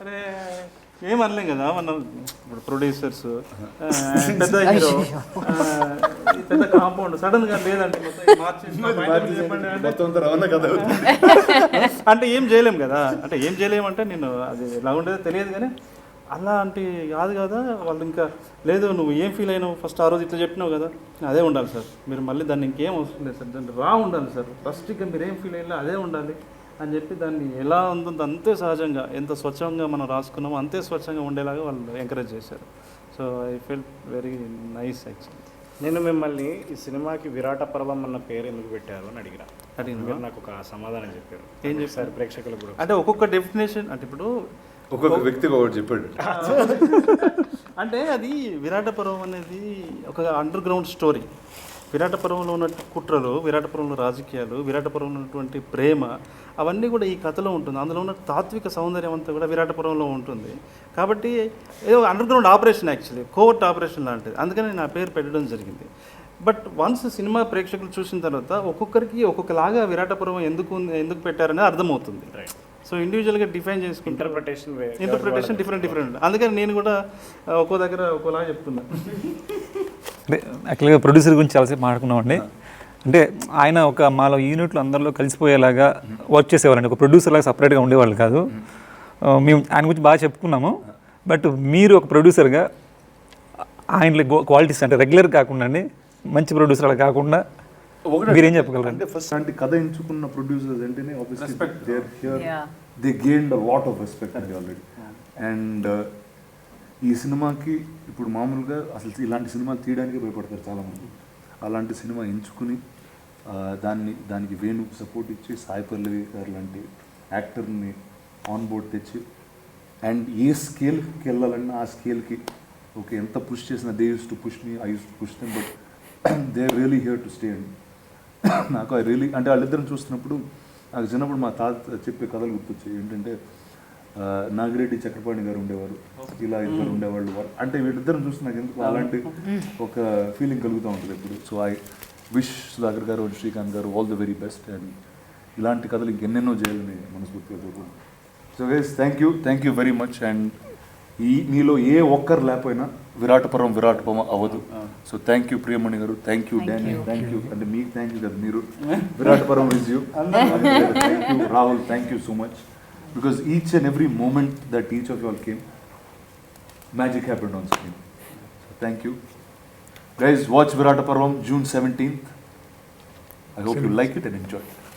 అరే ఏం అనలేం కదా మనం, ఇప్పుడు ప్రొడ్యూసర్స్ పెద్ద హీరో పెద్ద కాంపౌండ్ సడన్ గా లేదంటే అంటే ఏం చేయలేం కదా, అంటే ఏం చేయలేమంటే నేను అది ఎలా ఉండేదో తెలియదు కానీ అలాంటి కాదు కదా వాళ్ళు. ఇంకా లేదు నువ్వు ఏం ఫీల్ అయినావు ఫస్ట్ ఆ రోజు ఇట్లా చెప్పినావు కదా అదే ఉండాలి సార్, మీరు మళ్ళీ దాన్ని ఇంకేం అవసరం లేదు సార్, దాన్ని రా ఉండాలి సార్, ఫస్ట్ ఇక మీరు ఏం ఫీల్ అయినా అదే ఉండాలి అని చెప్పి దాన్ని ఎలా ఉంటుందో అంతే సహజంగా ఎంత స్వచ్ఛంగా మనం రాసుకున్నామో అంతే స్వచ్ఛంగా ఉండేలాగా వాళ్ళు ఎంకరేజ్ చేశారు. So I felt very nice actually. నేను మిమ్మల్ని ఈ సినిమాకి విరాట పర్వం అన్న పేరు ఎందుకు పెట్టారు అని అడిగిన మీరు నాకు ఒక సమాధానం చెప్పారు. ఏం చెప్పారు ప్రేక్షకులు కూడా? అంటే ఒక్కొక్క డెఫినేషన్, అంటే ఇప్పుడు ఒక్కొక్క వ్యక్తికి ఒకటి చెప్పాడు. అంటే అది విరాట పర్వం అనేది ఒక అండర్ గ్రౌండ్ స్టోరీ. విరాట పర్వంలో ఉన్న కుట్రలు, విరాట పర్వంలో రాజకీయాలు, విరాట పర్వంలో ఉన్నటువంటి ప్రేమ అవన్నీ కూడా ఈ కథలో ఉంటుంది. అందులో ఉన్న తాత్విక సౌందర్యం అంతా కూడా విరాట పర్వంలో ఉంటుంది. కాబట్టి ఏదో under ground operation, actually covert operation లాంటిది, అందుకని నా పేరు పెట్టడం జరిగింది. బట్ వన్స్ సినిమా ప్రేక్షకులు చూసిన తర్వాత ఒక్కొక్కరికి ఒక్కొక్కలాగా విరాట పర్వం ఎందుకు పెట్టారనేది అర్థమవుతుంది. సో ఇండివిజువల్గా డిఫైన్ చేసుకుంటే ఇంటర్ప్రిటేషన్ డిఫరెంట్. అందుకని నేను కూడా ఒక్కో దగ్గర ఒక్కోలాగా చెప్తున్నా. అంటే యాక్చువల్గా ప్రొడ్యూసర్ గురించి చాలాసేపు మాట్లాడుకున్నామండి. అంటే ఆయన ఒక మాలో యూనిట్లు అందరిలో కలిసిపోయేలాగా వర్క్ చేసేవాళ్ళండి. ఒక ప్రొడ్యూసర్ లాగా సపరేట్గా ఉండేవాళ్ళు కాదు. మేము ఆయన గురించి బాగా చెప్పుకున్నాము. బట్ మీరు ఒక ప్రొడ్యూసర్గా ఆయనలో క్వాలిటీస్ అంటే రెగ్యులర్ కాకుండా అండి, మంచి ప్రొడ్యూసర్ అలా కాకుండా మీరేం చెప్పగలరు? అంటే ఫస్ట్ అంటే కథ ఎంచుకున్న ప్రొడ్యూసర్స్ అంటేనే they gained a lot of respect అండి ఆల్రెడీ. అండ్ ఈ సినిమాకి ఇప్పుడు మామూలుగా అసలు ఇలాంటి సినిమాలు తీయడానికి భయపడతారు చాలామంది. అలాంటి సినిమా ఎంచుకుని దానికి వేణు సపోర్ట్ ఇచ్చి సాయి పల్లవి గారు లాంటి యాక్టర్ని ఆన్ బోర్డ్ తెచ్చి అండ్ ఏ స్కేల్కి వెళ్ళాలన్నా ఆ స్కేల్కి ఓకే ఎంత పుష్ చేసినా they use to push me, I use to push them, but they are really here to stay అండి. నాకు ఐ రియలీ అంటే వాళ్ళిద్దరిని చూస్తున్నప్పుడు నాకు చిన్నప్పుడు మా తాత చెప్పే కథలు గుర్తొచ్చాయి. ఏంటంటే నాగిరెడ్డి చక్రపాణి గారు ఉండేవారు, ఇలా ఇద్దరు ఉండేవాళ్ళు. అంటే వీళ్ళిద్దరిని చూస్తే నాకు ఎందుకు అలాంటి ఒక ఫీలింగ్ కలుగుతూ ఉంటుంది ఎప్పుడు. సో ఐ విష్ సుధాకర్ గారు, శ్రీకాంత్ గారు all the very best. And ఇలాంటి కథలు ఇంకెన్నెన్నో చేయాలని మనస్ఫూర్తిగా కోరుకుంటున్నాను. So guys thank you very much. And మీలో ఏ ఒక్కరు లేకపోయినా విరాట పర్వం అవ్వదు. సో థ్యాంక్ యూ ప్రియమణి గారు, thank you Danny, thank you. అంటే మీకు థ్యాంక్ యూ కదా, మీరు విరాట పర్వం is you. Thank you Rahul, thank you so much. Because each and every moment that each of you all came, magic happened on screen. So thank you. Guys, watch Virata Parvam June 17th. I hope you like it and enjoy it.